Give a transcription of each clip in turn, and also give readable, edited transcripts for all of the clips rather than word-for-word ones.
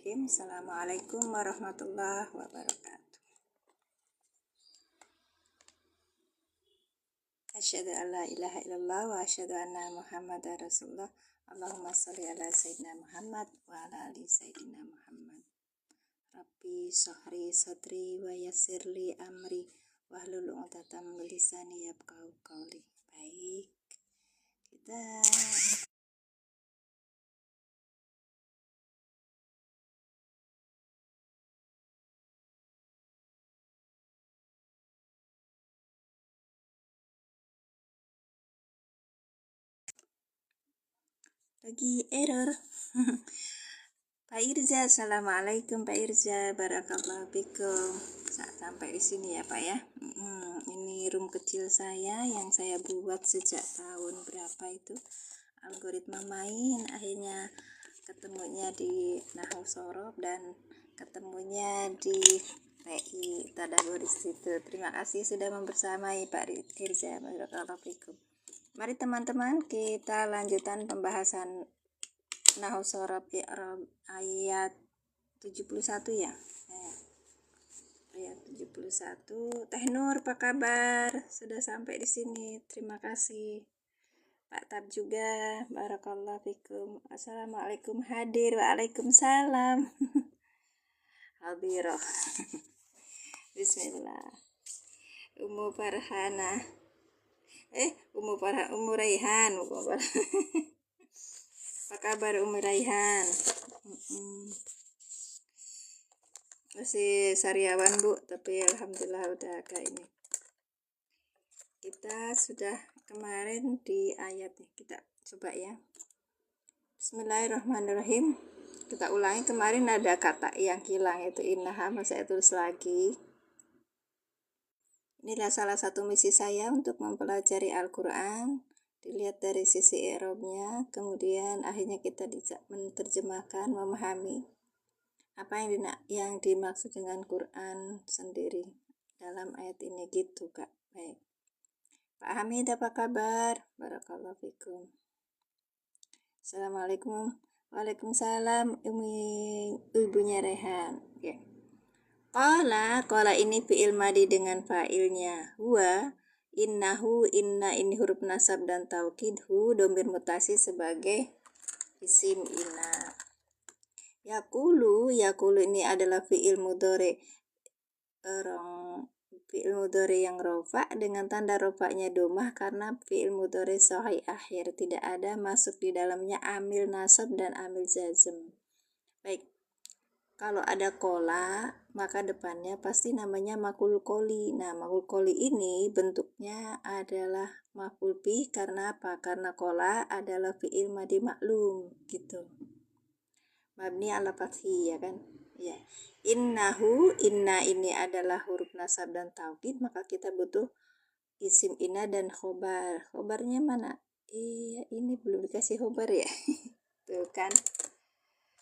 Bismillahirrahmanirrahim. Assalamualaikum warahmatullahi wabarakatuh. Asyhadu an la ilaha illallah wa asyhadu anna Muhammadar Rasulullah. Allahumma sholli ala sayyidina Muhammad wa ala ali sayyidina Muhammad. Rabbi shrahli sadri wa yassirli amri wahlul 'uqdatam min lisani yafqahu qawli. Baik. Kita lagi error. Pak Irza, assalamualaikum Pak Irza, barakallahu fikum. Sampai di sini ya Pak ya. Ini room kecil saya yang saya buat sejak tahun berapa itu. Algoritma main, akhirnya ketemunya di Nahwu Shorof dan ketemunya di TI Tadabbur Institute. Terima kasih sudah membersamai Pak Irza, barakallahu fikum. Mari teman-teman, kita lanjutkan pembahasan Nahwu Shorof i'rab ayat 71 ya. Ayat 71. Teh Nur, apa kabar? Sudah sampai di sini. Terima kasih. Pak Tab juga, barakallahu fikum. Assalamualaikum hadir. Waalaikumsalam. Hadiroh. Bismillah. Ummu Farhana. Ummu Raihan. Apa kabar Ummu Raihan? Masih sariawan Bu, tapi alhamdulillah udah agak ini. Kita sudah kemarin di ayat nih, kita coba ya. Bismillahirrahmanirrahim. Kita ulangi, kemarin ada kata yang hilang itu innaha, saya tulis lagi. Inilah salah satu misi saya untuk mempelajari Al-Quran. Dilihat dari sisi i'rabnya, kemudian akhirnya kita bisa menerjemahkan, memahami apa yang dimaksud dengan Quran sendiri dalam ayat ini gitu Kak. Baik. Pak Hamid, apa kabar? Barakallahu fikum. Assalamualaikum. Waalaikumsalam ibunya Rehan. Oke. Qala ini fi'il madi dengan fa'ilnya huwa, innahu, inna ini huruf nasab dan taukid, hu dhamir mutasi sebagai isim inna. Yaqulu ini adalah fi'il mudhari yang rofa dengan tanda rofanya domah karena fi'il mudhari sahih akhir, tidak ada masuk di dalamnya amil nasab dan amil jazm. Baik. Kalau ada kola, maka depannya pasti namanya maf'ul qoli. Nah, maf'ul qoli ini bentuknya adalah maf'ul bih karena apa? Karena kola adalah fi'il madi maklum gitu. Mabni ala fathi ya kan? Ya. Innahu, inna ini adalah huruf nasab dan taukid, maka kita butuh isim inna dan khobar. Khobarnya mana? Ini belum dikasih khobar ya. Tuh kan?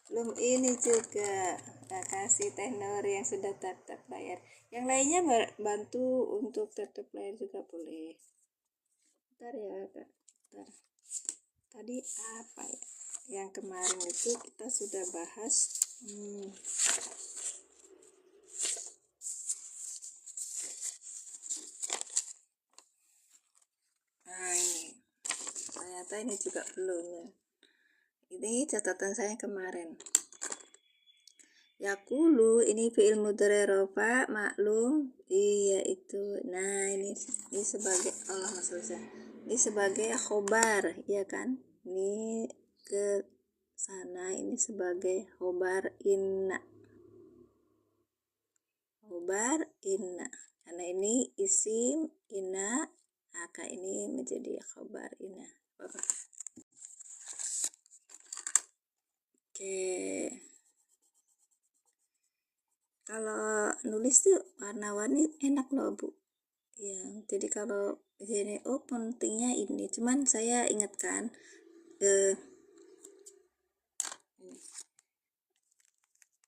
Belum ini juga. Nah, kasih Teh Nur yang sudah tap layar. Yang lainnya bantu untuk tap layar juga boleh. Bentar ya Kak. Bentar. Tadi apa ya? Yang kemarin itu kita sudah bahas. Nah ini. Ternyata ini juga belum ya. Ini catatan saya kemarin. Yaqulu ini fi'il mudhari rafa maklum, iya itu. Nah, ini sebagai ini sebagai khobar, ya kan? Ini ke sana, ini sebagai khobar inna. Khobar inna. Karena ini isim inna, maka ini menjadi khobar inna. Oke. Kalau nulis tuh warna-warni enak loh Bu ya, jadi kalau ini pentingnya ini, cuman saya ingatkan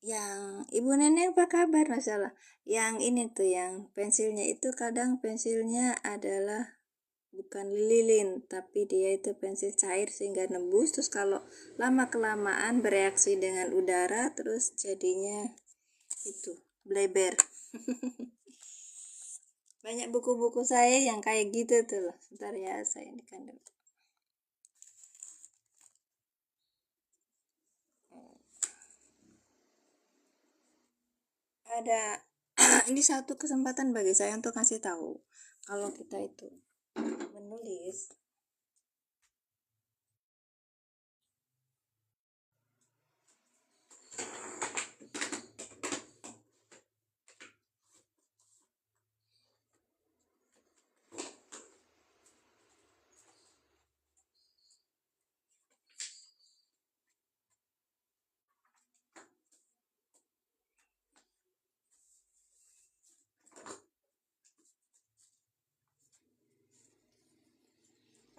yang Ibu Nenek apa kabar masalah yang ini tuh, yang pensilnya itu kadang pensilnya adalah bukan lilin, tapi dia itu pensil cair sehingga nembus, terus kalau lama kelamaan bereaksi dengan udara terus jadinya itu bleber. Banyak buku-buku saya yang kayak gitu tuh loh. Bentar ya, saya ini kan ada ini satu kesempatan bagi saya untuk kasih tahu kalau kita itu menulis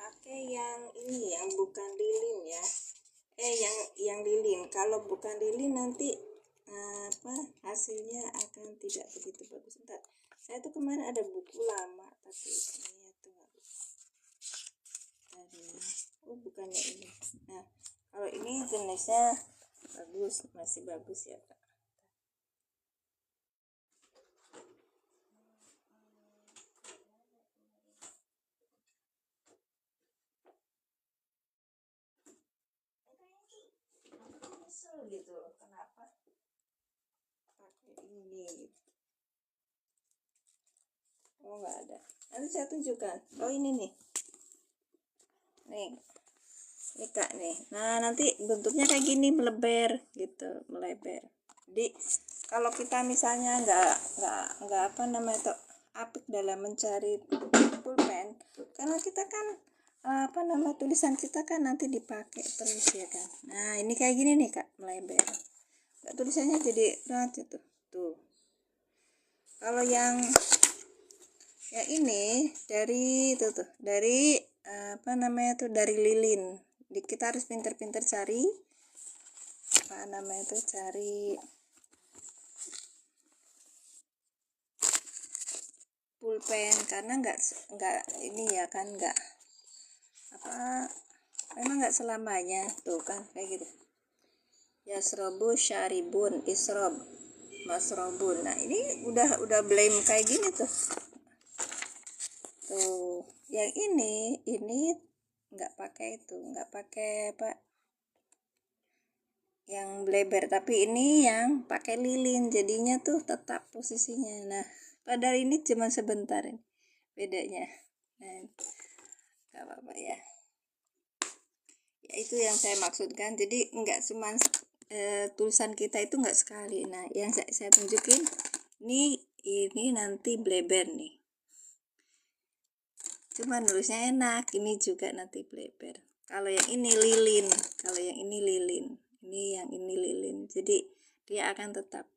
pakai yang ini, yang bukan lilin ya, yang lilin. Kalau bukan lilin nanti hasilnya akan tidak begitu bagus. Bentar, saya tuh kemarin ada buku lama tapi ini tuh dari bukannya ini. Nah, kalau ini jenisnya bagus, masih bagus ya Kak. Gitu loh, kenapa pakai ini gitu. Oh nggak ada, nanti saya tunjukkan. Oh ini nih Kak nih, nah nanti bentuknya kayak gini, melebar gitu, melebar. Jadi kalau kita misalnya nggak apa namanya itu apik dalam mencari pulpen, karena kita kan apa nama tulisan kita kan nanti dipakai terus ya kan. Nah ini kayak gini nih Kak, melebar. Tulisannya jadi rancet tuh. Kalau yang ini dari itu tuh, dari apa namanya tuh, dari lilin. Kita harus pinter-pinter cari apa namanya tuh, cari pulpen, karena nggak ini ya kan, nggak apa, memang nggak selamanya tuh kan kayak gitu. Yasrobu syaribun isrob masrobun. Nah ini udah blame kayak gini tuh. Tuh, yang ini nggak pakai itu, nggak pakai apa yang bleber, tapi ini yang pakai lilin, jadinya tuh tetap posisinya. Nah, padahal ini cuma sebentar ini bedanya. Nah, nggak apa-apa ya. Ya itu yang saya maksudkan. Jadi nggak cuma tulisan kita itu nggak sekali. Nah, yang saya tunjukin ini nanti bleber nih. Cuma nulisnya enak, ini juga nanti bleber. Kalau yang ini lilin, ini yang ini lilin. Jadi dia akan tetap.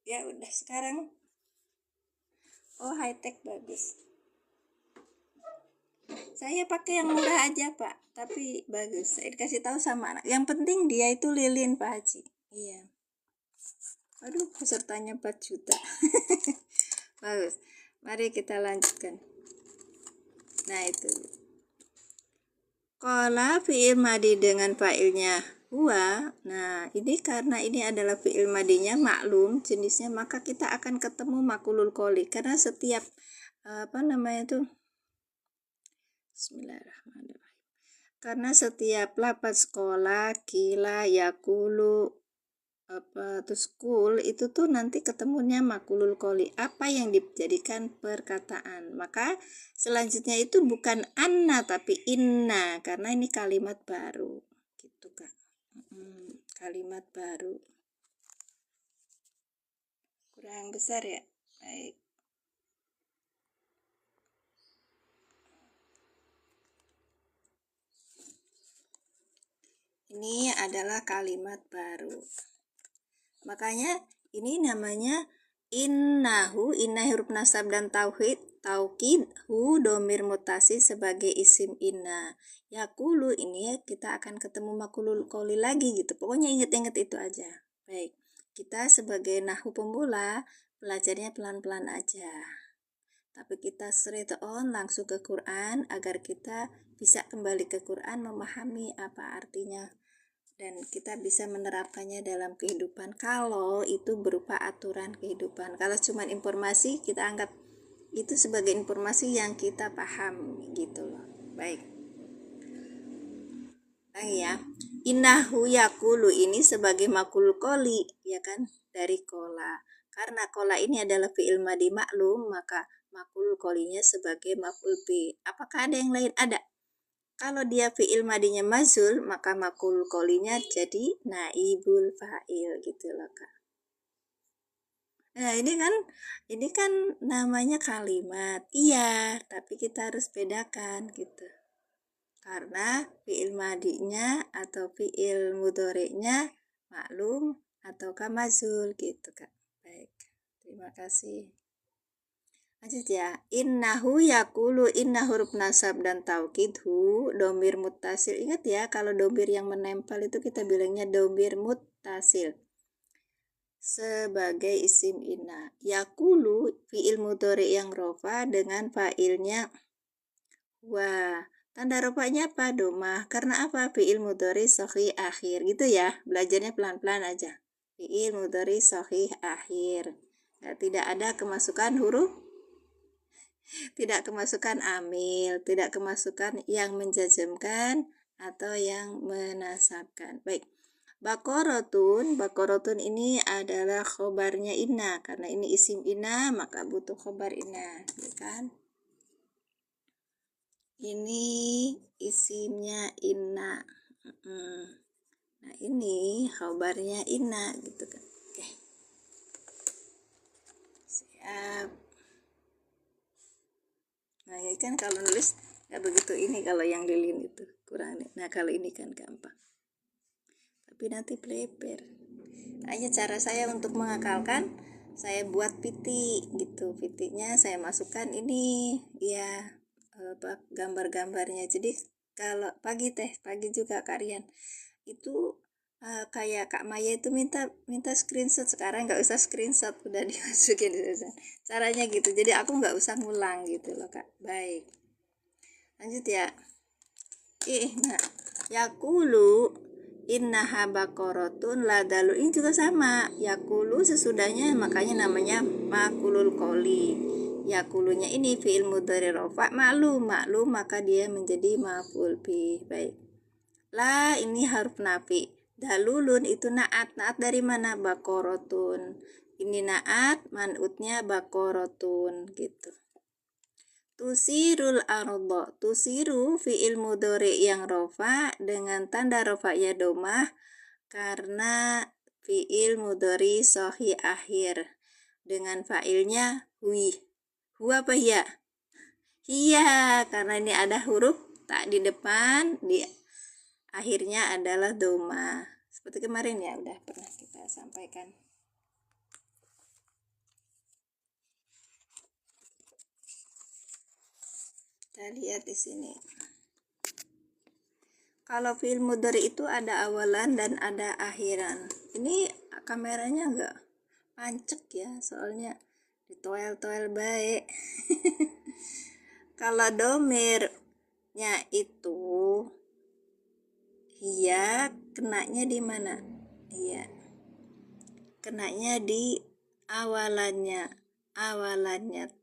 Ya udah sekarang. Oh high tech bagus. Saya pakai yang murah aja Pak, tapi bagus. Saya dikasih tahu sama anak. Yang penting dia itu lilin Pak Haji. Iya. Aduh pesertanya 4 juta. Bagus. Mari kita lanjutkan. Nah itu. Qala fi'il madi dengan fa'ilnya huwa. Nah ini karena ini adalah fi'il madinya maklum jenisnya, maka kita akan ketemu makulul qoli, karena setiap apa namanya itu, Bismillahirrahmanirrahim, karena setiap lapat sekolah, kila, yakulu, apa terus kul itu tuh nanti ketemunya makulul qoli, apa yang dijadikan perkataan. Maka selanjutnya itu bukan anna tapi inna, karena ini kalimat baru gitu Kak. Kalimat baru kurang besar ya. Baik, ini adalah kalimat baru, makanya ini namanya innahu. Inna huruf nasab dan taukid hu domir mutasi sebagai isim inna. Yakulu ini kita akan ketemu makulul qoli lagi gitu. Pokoknya inget-inget itu aja. Baik, kita sebagai nahu pemula belajarnya pelan-pelan aja. tapi kita straight on langsung ke Quran agar kita bisa kembali ke Quran, memahami apa artinya, dan kita bisa menerapkannya dalam kehidupan kalau itu berupa aturan kehidupan. Kalau cuma informasi, kita anggap itu sebagai informasi yang kita paham gitu loh. Baik, ya, innahu yakulu ini sebagai makul koli, ya kan, dari kola. Karena kola ini adalah fi'il madi maklum, maka makul kolinya sebagai makul bi. Apakah ada yang lain? Ada. Kalau dia fi'il madinya mazul, maka makul kolinya jadi naibul fa'il gitu loh, Kak. Nah, ini kan namanya kalimat. Iya, tapi kita harus bedakan gitu. Karena fi'il madinya atau fi'il mudhari'nya maklum ataukah mazul gitu, Kak. Baik. Terima kasih. Lanjut ya. Innahu yakulu, inna huruf nasab dan taukid hu domir muttasil. Ingat ya, kalau domir yang menempel itu kita bilangnya domir muttasil sebagai isim inna. Yakulu fi'il mudhari yang rofa dengan fa'ilnya wa. Tanda rofanya apa? Domah. Karena apa? Fi'il mudhari sahih akhir. Gitu ya. Belajarnya pelan-pelan aja. Fi'il mudhari sahih akhir. Nah, tidak ada kemasukan huruf, tidak kemasukan amil, tidak kemasukan yang menjazmkan atau yang menasabkan. Baik. Bakorotun ini adalah khobarnya inna. Karena ini isim inna, maka butuh khobar inna. Ya kan? Ini isimnya inna. Nah, ini khabarnya inna gitu kan. Oke. Siap. Nah, ini kan kalau nulis nggak begitu ini, kalau yang lilin itu kurang. Nah, kalau ini kan gampang. Tapi nanti prepare. Hanya cara saya untuk mengakalkan, saya buat piti gitu. Pitinya saya masukkan ini ya, gambar-gambarnya. Jadi kalau pagi juga Karian itu kayak Kak Maya itu minta screenshot, sekarang nggak usah screenshot, udah dimasukin caranya gitu, jadi aku nggak usah ngulang gitu loh, Kak. Baik, lanjut ya. Nah, yakulu innaha baqaratun ladalu, ini juga sama, yakulu sesudahnya, makanya namanya makulul qoli. Yakulunya ini fi'il mudhari rafa maklum, maka dia menjadi maf'ul bih. Baik. La ini huruf nafi. Dalulun itu naat. Naat dari mana? Baqaratun. Ini naat, man'utnya baqaratun gitu. Tusirul ardo. Tusiru fi'il mudhari yang rofa dengan tanda rofa'nya domah karena fi'il mudhari sahih akhir dengan fa'ilnya hui. Hu apa ya? Iya, karena ini ada huruf tak di depan, di akhirnya adalah doma. Seperti kemarin ya, udah pernah kita sampaikan. Kita lihat di sini. Kalau fi'il mudhari itu ada awalan dan ada akhiran. Ini kameranya enggak pancek ya, soalnya ditoel-toel baik. Kalau domirnya itu iya, kenanya di mana? Iya, kenanya di awalannya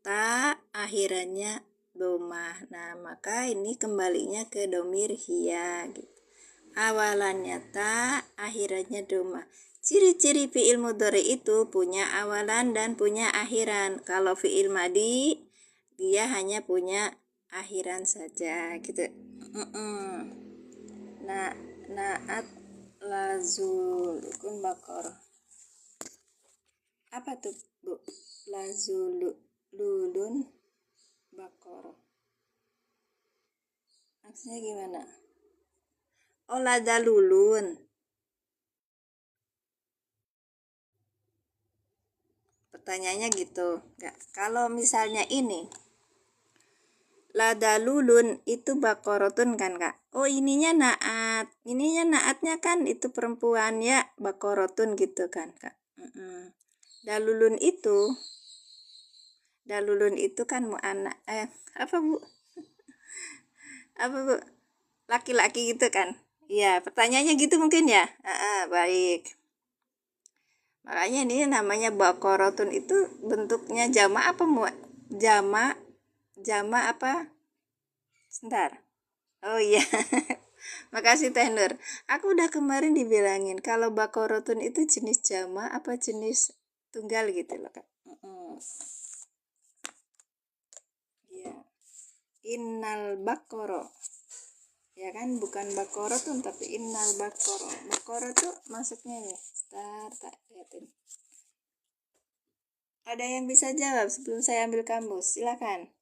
ta, akhirannya domah. Nah, maka ini kembalinya ke domir hiya gitu. Awalannya ta, akhirannya domah. Ciri-ciri fi'il mudhari itu punya awalan dan punya akhiran. Kalau fi'il madi dia hanya punya akhiran saja gitu. Nah, naat lazulukun bakor. Apa tuh, Bu? Lazulun bakor. Maksudnya gimana? Oh, ladalulun. Pertanyaannya gitu. Enggak. Kalau misalnya ini ladalulun itu bakorotun kan, Kak? Oh, ininya naat. Ininya naatnya kan itu perempuan ya, bakorotun gitu kan, Kak. Dalulun itu Dalulun itu kan anak apa Bu? Apa Bu? Laki-laki gitu kan? Iya, pertanyaannya gitu mungkin ya. Baik. Makanya ini namanya bakorotun itu bentuknya jama apa mu? Jama, jama apa? Sebentar. Oh iya. Makasih Teh Nur. Aku udah kemarin dibilangin kalau bakorotun itu jenis jama apa jenis tunggal gitu loh Kak. Iya. Innal bakoro. Ya kan bukan bakorotun tapi innal bakoro. Bakoro tuh maksudnya nih. Start tak liatin. Ada yang bisa jawab sebelum saya ambil kamus? Silakan.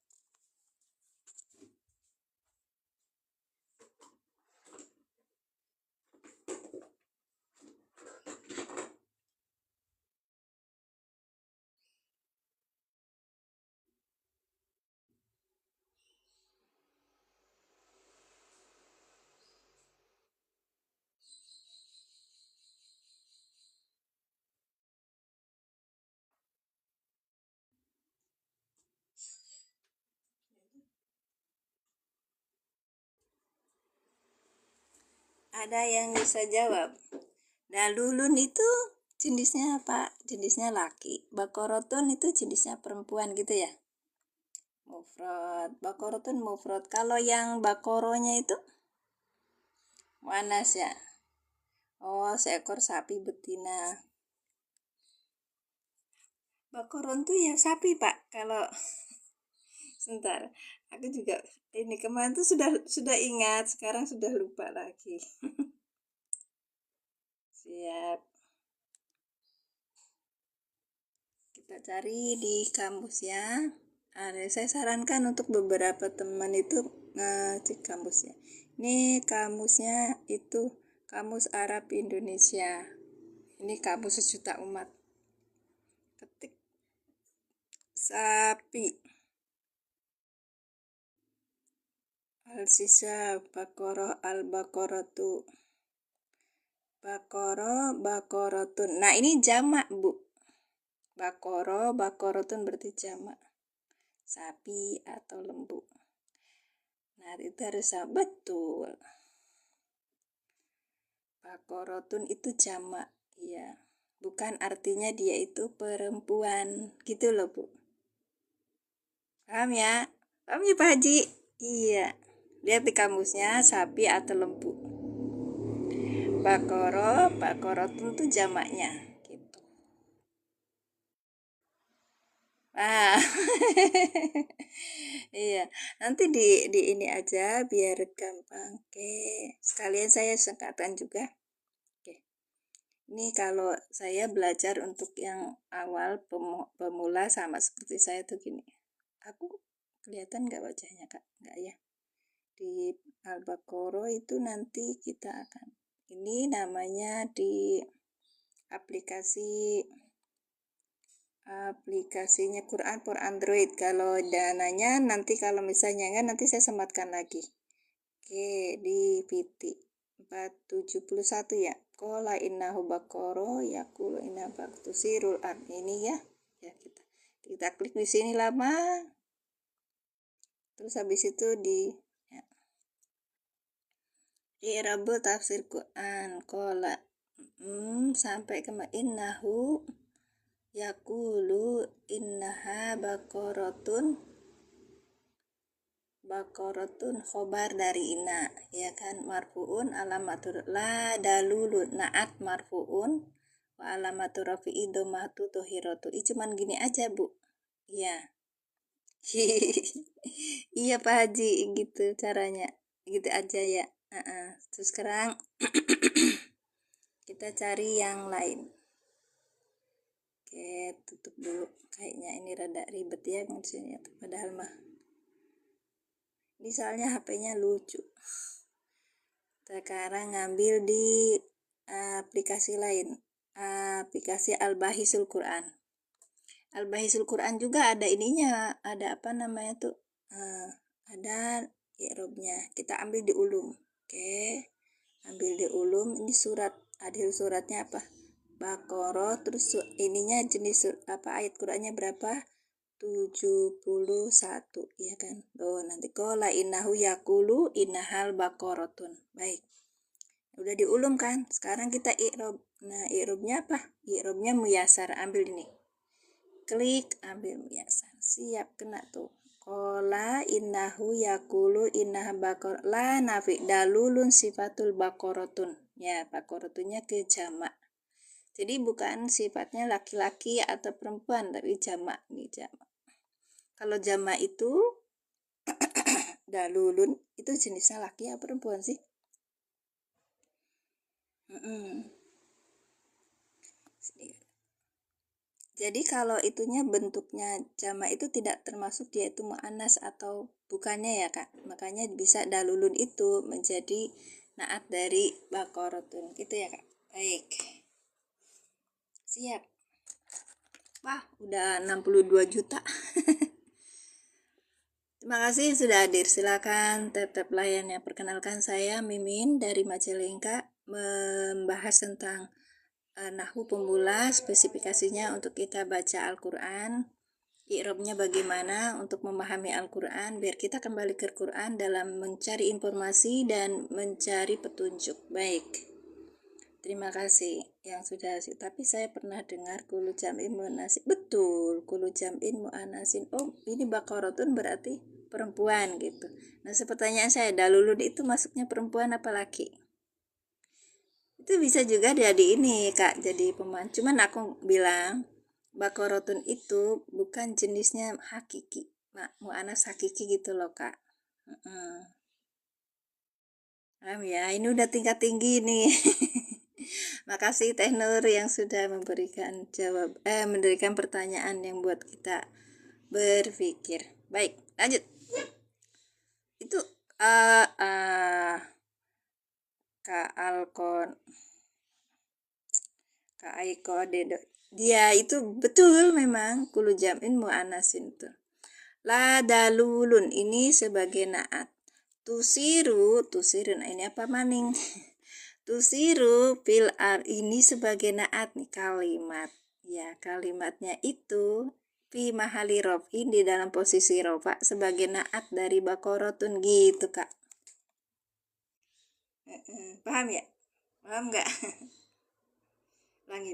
Ada yang bisa jawab? Dalulun itu jenisnya apa? Jenisnya laki. Bakorotun itu jenisnya perempuan gitu ya? Mufrad. Bakorotun mufrad. Kalau yang bakoronya itu muannas ya? Oh, seekor sapi betina. Bakoron tuh ya sapi Pak. Kalau sebentar, aku juga ini kemarin tuh sudah ingat, sekarang sudah lupa lagi. Siap. Kita cari di kamus ya. Saya sarankan untuk beberapa teman itu ngecek kamusnya. Ini kamusnya itu Kamus Arab Indonesia. Ini kamus sejuta umat. Ketik sapi. Al-sisa bakoroh al-bakoratu. Bakoro bakorotun. Nah ini jamak Bu. Bakoro bakorotun berarti jamak. Sapi atau lembu. Nah itu harus betul. Bakorotun itu jamak, iya. Bukan artinya dia itu perempuan, gitu loh Bu. Paham ya? Paham ya Pak Haji? Iya. Lihat di kamusnya sapi atau lembu. Bakorotun itu jamaknya, gitu. Ah, iya. Nanti di ini aja biar gampang. Oke. Sekalian saya singkatkan juga. Oke. Ini kalau saya belajar untuk yang awal pemula sama seperti saya tuh gini. Aku kelihatan nggak wajahnya Kak? Nggak ya? Di Al-Baqarah itu nanti kita akan. Ini namanya di aplikasinya Quran for Android. Kalau dananya nanti kalau misalnya enggak nanti saya sematkan lagi. Oke, di PT 471 ya. Qala innahu baqara yaqulu inna baqtusirul ard ini ya. Ya kita klik di sini lama. Terus habis itu di ya. I'rabu tafsir Quran qala sampai ke innahu yaqulu innaha baqaratun khobar dari inna ya kan marfuun alamatur la dalulun naat marfuun wa alamatur rafi'i dhammatu tuhiratu. Cuman gini aja Bu. Iya. Iya Pak Haji gitu caranya. Gitu aja ya. Terus sekarang kita cari yang lain. Oke, tutup dulu. Kayaknya ini rada ribet ya maksudnya. Padahal mah. Ini soalnya HP-nya lucu. Sekarang ngambil di aplikasi lain. Aplikasi Al-Bahisul Quran. Al-Bahisul Quran juga ada ininya. Ada apa namanya tuh? Ada i'rabnya. Kita ambil di ulum. Oke. Ambil di ulum. Ini surat. Adil suratnya apa? Baqarah. Terus ininya jenis apa ayat Qurannya berapa? 71, ya kan? Oh, nanti kola innahu yakulu innahal bakorotun. Baik. Udah diulum kan? Sekarang kita i'rob. Nah, i'robnya apa? I'robnya muyasar. Ambil ini. Klik, ambil muyasar. Siap, kena tuh. Kola innahu yakulu innah bakor. La nafi dalulun sifatul bakorotun. Ya, bakorotunnya ke jamak. Jadi bukan sifatnya laki-laki atau perempuan, tapi jamak nih, jamak. Kalau jamak itu dalulun itu jenisnya laki atau perempuan sih? Jadi kalau itunya bentuknya jamak itu tidak termasuk dia itu mu'annas atau bukannya ya kak. Makanya bisa dalulun itu menjadi naat dari bakorotun gitu ya kak. Baik. Siap. Wah udah 62 juta. Terima kasih sudah hadir. Silakan tetap layannya. Perkenalkan saya Mimin dari Majalengka membahas tentang nahwu pemula, spesifikasinya untuk kita baca Al-Quran, i'robnya bagaimana untuk memahami Al-Quran, biar kita kembali ke Al-Quran dalam mencari informasi dan mencari petunjuk. Baik, terima kasih yang sudah hadir. Tapi saya pernah dengar kulu jam'in mu'anasin. Betul, kulu jam'in mu'anasin. Oh, ini bakorotun berarti perempuan gitu. Nah, pertanyaan saya, dalulun itu masuknya perempuan apa laki? Itu bisa juga jadi ini kak, jadi pemain. Cuman aku bilang bakorotun itu bukan jenisnya hakiki, mu'anas hakiki gitu loh kak. Ya, ini udah tingkat tinggi nih. Makasih Teh Nur yang sudah memberikan pertanyaan yang buat kita berpikir. Baik, lanjut. Itu Kak Alkon Kak Aiko Dedo. Dia itu betul memang kulu jam'in mu'anasin tuh. La dalulun ini sebagai naat. Tusiru, nah ini apa maning? Tusiru fil ar ini sebagai naat nih kalimat. Ya, kalimatnya itu fi mahali rof'in di dalam posisi rofa sebagai naat dari bakorotun gitu, Kak. Paham ya? Paham nggak? Langi.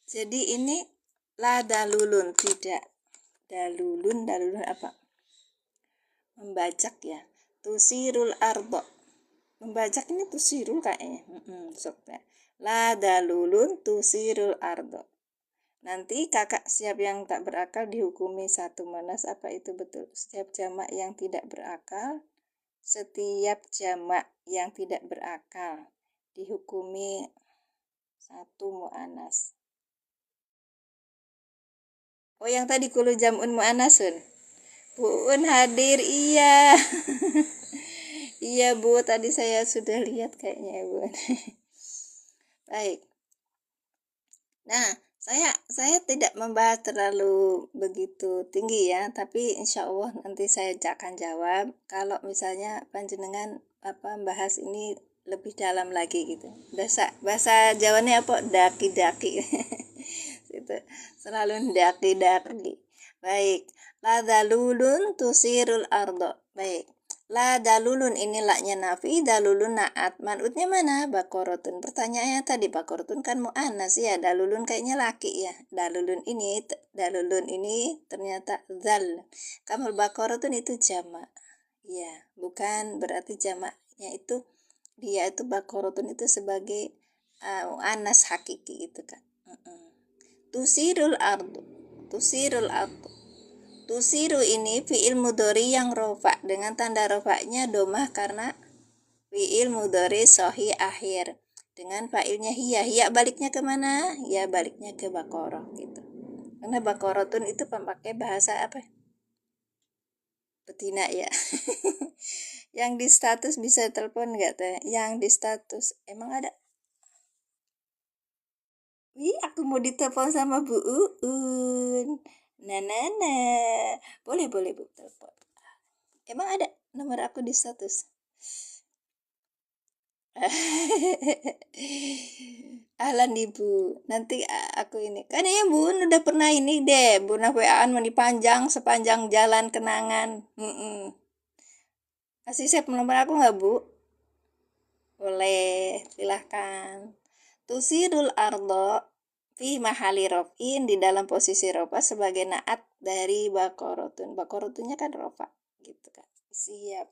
Jadi ini la dalulun, tidak. Dalulun apa? Membajak ya. Tusirul ardo. Membajak ini tusirul kayaknya. Soknya. La dalulun tusirul ardo. Nanti kakak siap yang tak berakal dihukumi 1 monas. Apa itu betul? Setiap jamak yang tidak berakal. Setiap jamak yang tidak berakal dihukumi 1 mu'anas. Oh yang tadi kulu jam'un mu'anasun. Buun hadir, iya. Iya Bu, tadi saya sudah lihat kayaknya ya Bu. Baik. Nah, saya tidak membahas terlalu begitu tinggi ya, tapi insya Allah nanti saya akan jawab kalau misalnya panjenengan bahas ini lebih dalam lagi gitu. Bahasa Jawanya apa? Daki-daki. Itu selalu daki-daki. Baik. La dalulun tusirul ardo. Baik. La dalulun ini laknya nafi, dalulun naat. Manutnya mana? Bakorotun. Pertanyaannya tadi bakorotun kan mu'anas ya. Dalulun kayaknya laki ya. Dalulun ini ternyata zal. Kamal bakorotun itu jamak. Ya, bukan berarti jamaknya itu dia itu bakorotun itu sebagai mu'anas hakiki itu kan. Tusirul ardu. Tusiru ini fi'il mudhari yang rofa dengan tanda rofanya domah karena fi'il mudhari sahih akhir dengan fa'ilnya hiya baliknya kemana? Ya baliknya ke bakoroh gitu. Karena bakorotun itu pakai bahasa apa? Betina ya. Yang di status bisa telepon nggak teh? Yang di status emang ada? Wih, aku mau ditelepon sama Bu Uun. Nah. Boleh Bu telepon. Emang ada nomor aku di status? Ahlan ibu, nanti aku ini kan ya bun udah pernah ini deh bun WA-an mani panjang sepanjang jalan kenangan. Kasih saya nomor aku nggak bu? Boleh, silahkan. Tusirul ardo fi mahali rofin, di dalam posisi rofa sebagai naat dari bakorotun. Bakorotunnya kan rofa gitu kan. Siap.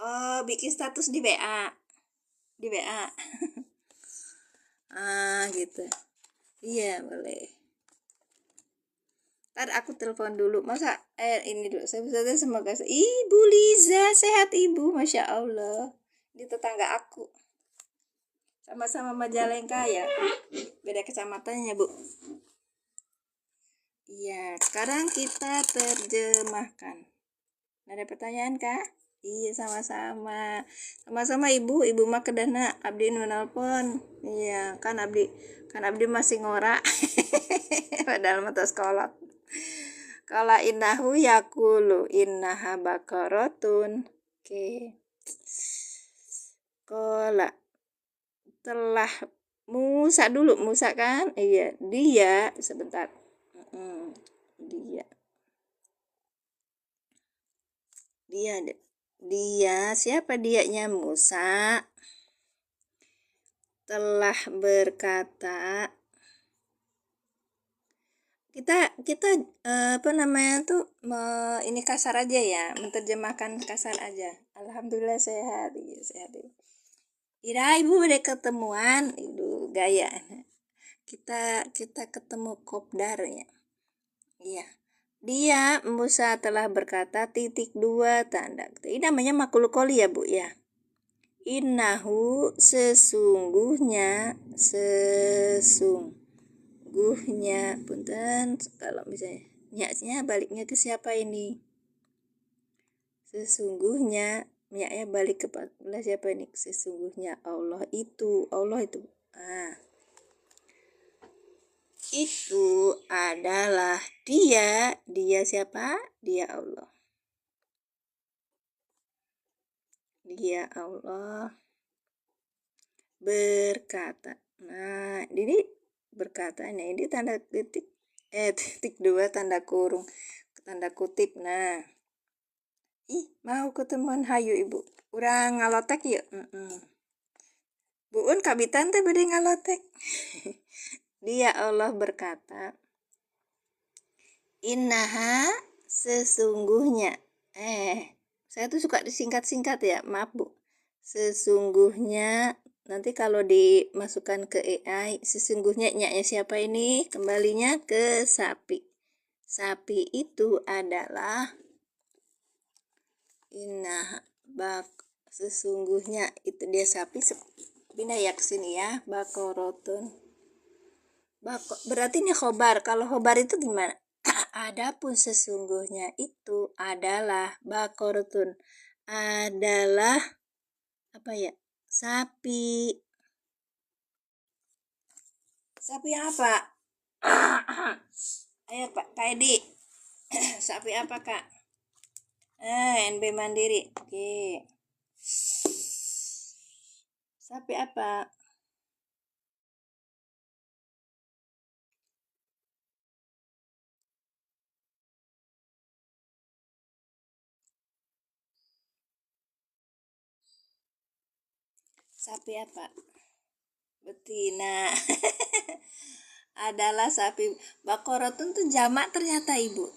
Oh, bikin status di WA. Di WA. Gitu. Iya, boleh. Ntar aku telepon dulu. Masa ini dulu. Saya semoga Ibu Liza sehat Ibu, Masya Allah. Di tetangga aku. Sama-sama Majalengka ya. Beda kecamatannya, Bu. Iya, sekarang kita terjemahkan. Ada pertanyaan kah? Iya, sama-sama. Sama-sama Ibu mah kedana abdi nu nelpon. Iya, kan abdi masih ngora. Padahal mata sekolah. Kala innahu yakulu innaha bakarotun. Oke. Kala telah Musa dulu, Musa kan? Iya, dia sebentar. Dia dia dia siapa dianya? Musa telah berkata. Kita apa namanya tuh ini kasar aja ya, menerjemahkan kasar aja. Alhamdulillah sehat, iya sehat. Ira ibu udah ketemuan, itu gaya. Kita ketemu kopdar ya. Iya. Dia Musa telah berkata titik dua tanda. Ini namanya makhluk koli ya bu ya. Innahu sesungguhnya punten kalau misalnya nyaknya baliknya ke siapa ini? Sesungguhnya nyaknya balik ke siapa ini? Sesungguhnya Allah itu itu adalah dia siapa? Dia Allah berkata. Nah ini berkata ini tanda titik titik dua tanda kurung tanda kutip. Nah mau ketemuan hayu ibu urang ngalotek yuk. Buun kabitan teh bade ngalotek. Dia Allah berkata innaha sesungguhnya saya tuh suka disingkat-singkat ya, maaf bu. Sesungguhnya nanti kalau dimasukkan ke AI sesungguhnya nyaknya siapa ini? Kembalinya ke sapi. Sapi itu adalah sesungguhnya itu dia sapi. Pindah ya ke sini ya, bakorotun. Berarti ini khobar. Kalau khobar itu gimana? Adapun sesungguhnya itu adalah bakorotun, adalah apa ya? Sapi apa? Ayo Pak Edi. Sapi apa Kak? NB Mandiri. Oke. Sapi apa? Sapi apa? Betina. Adalah sapi. Bakorotun tuh jamak ternyata ibu.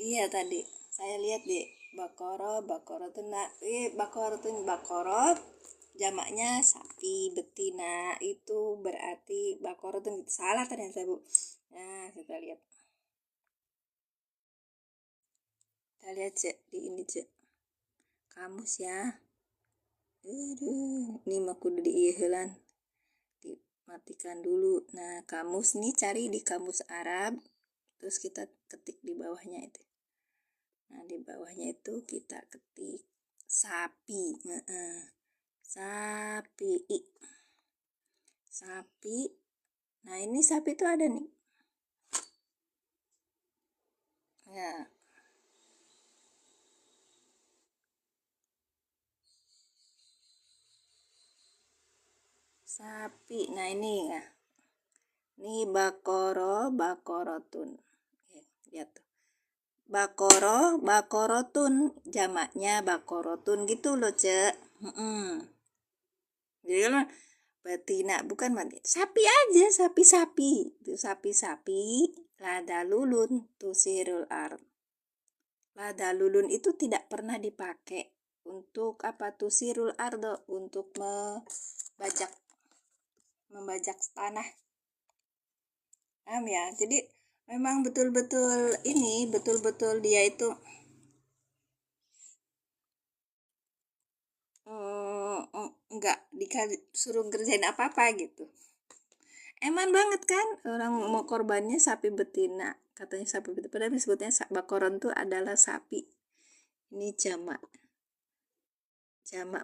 Iya tadi saya lihat di bakorotun. Nah, bakorot jamaknya sapi betina itu berarti bakorotun. Salah ternyata bu. Nah kita lihat cek di ini cek kamus ya. Ini mah kudu diieulan dimatikan dulu. Nah kamus nih cari di kamus Arab terus kita ketik di bawahnya itu. Nah di bawahnya itu kita ketik sapi. Sapi. Nah ini sapi itu ada nih ya. sapi. Nah ini ya, ini bakorotun. Lihat tuh, bakorotun, jamaknya bakorotun gitu loh, Cek. Jadi kan betina, bukan mati. Sapi aja, sapi-sapi. Itu sapi-sapi, lada lulun, tusirul ard. Lada lulun itu tidak pernah dipakai untuk apa, tusirul ardo, untuk membajak tanah. Paham ya? Jadi memang betul-betul dia itu enggak disuruh ngerjain apa-apa gitu. Eman banget kan orang mau korbannya sapi betina, katanya sapi betina, padahal disebutnya bakoron tuh adalah sapi. Ini jamak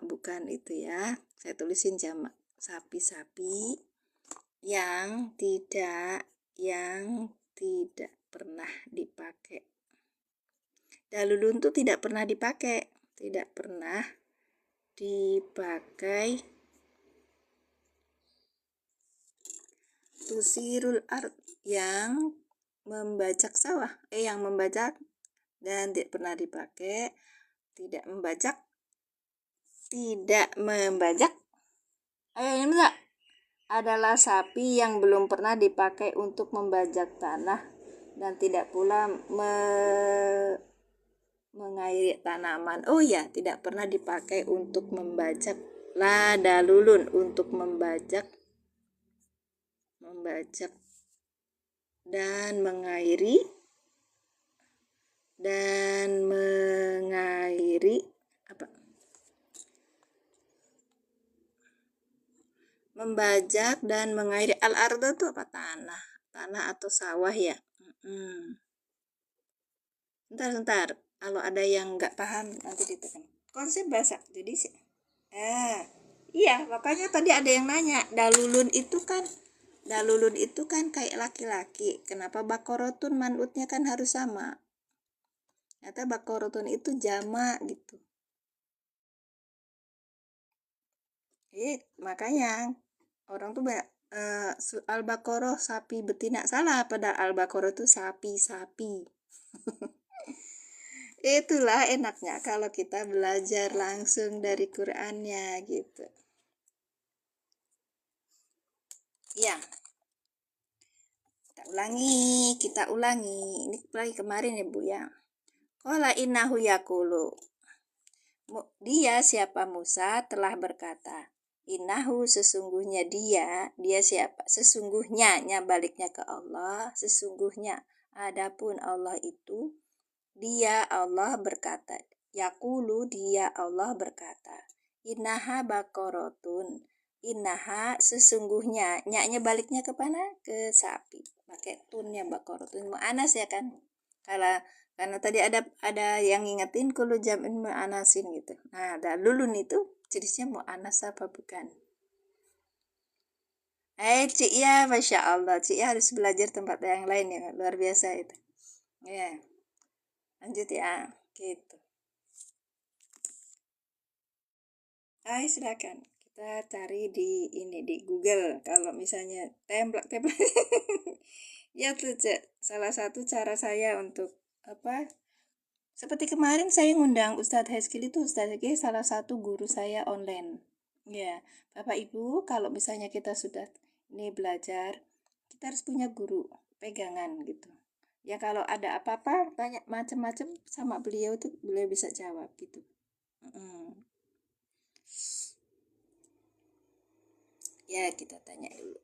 bukan itu ya, saya tulisin jamak, sapi-sapi yang tidak pernah dipakai. Dalulun tuh tidak pernah dipakai tusirul ard, yang membajak sawah, yang membajak dan tidak pernah dipakai, tidak membajak ini enggak, adalah sapi yang belum pernah dipakai untuk membajak tanah dan tidak pula mengairi tanaman. Oh ya, tidak pernah dipakai untuk membajak. Lada lulun untuk membajak dan mengairi apa? Membajak dan mengairi. Al-ardo itu apa? Tanah atau sawah ya. Bentar. Kalau ada yang nggak paham nanti ditekan. Konsep bahasa. Jadi iya, makanya tadi ada yang nanya, dalulun itu kan kayak laki-laki. Kenapa bakorotun manutnya kan harus sama? Ternyata bakorotun itu jamak gitu. Makanya orang tuh banyak al-baqarah sapi betina, salah, pada al-baqarah itu sapi. Itulah enaknya kalau kita belajar langsung dari Qur'annya gitu. Ya, kita ulangi. Ini lagi kemarin ya Bu ya. Qala innahu yaqulu. Dia siapa Musa telah berkata. Innahu sesungguhnya dia siapa? Sesungguhnya, baliknya ke Allah, sesungguhnya. Adapun Allah itu, dia Allah berkata. Yaqulu, dia Allah berkata. Innaha bakorotun. Innaha sesungguhnya, nyaknya baliknya ke mana? Ke sapi. Pakai tunnya bakorotun. Mu'anas ya kan? Karena tadi ada yang ngingetin kulu jam'in mu'anasin gitu. Nah, lulun itu jenisnya mu'anas apa bukan? Cik ya, Masya Allah. Cik ya harus belajar tempat yang lain ya. Luar biasa itu. Ya, lanjut ya. Gitu. Silakan. Kita cari di Google. Kalau misalnya template. Ya tuh, Cik. Salah satu cara saya untuk apa? Seperti kemarin saya ngundang Ustadz Heskil itu, Ustadz Heskil salah satu guru saya online. Ya, Bapak Ibu, kalau misalnya kita sudah ini belajar, kita harus punya guru pegangan gitu. Ya kalau ada apa-apa, tanya macam-macam sama beliau tuh, beliau bisa jawab gitu. Ya, kita tanya dulu.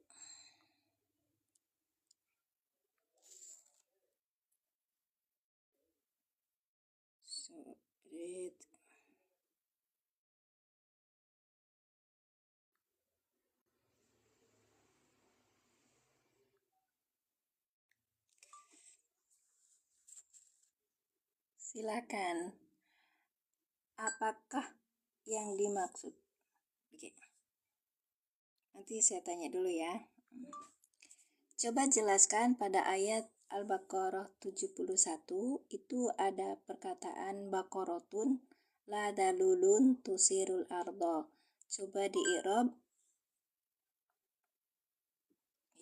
Silakan. Apakah yang dimaksud? Oke. Nanti saya tanya dulu ya. Coba jelaskan pada ayat Al-Baqarah 71 itu ada perkataan bakorotun la dalulun tusirul ardo. Coba di i'rab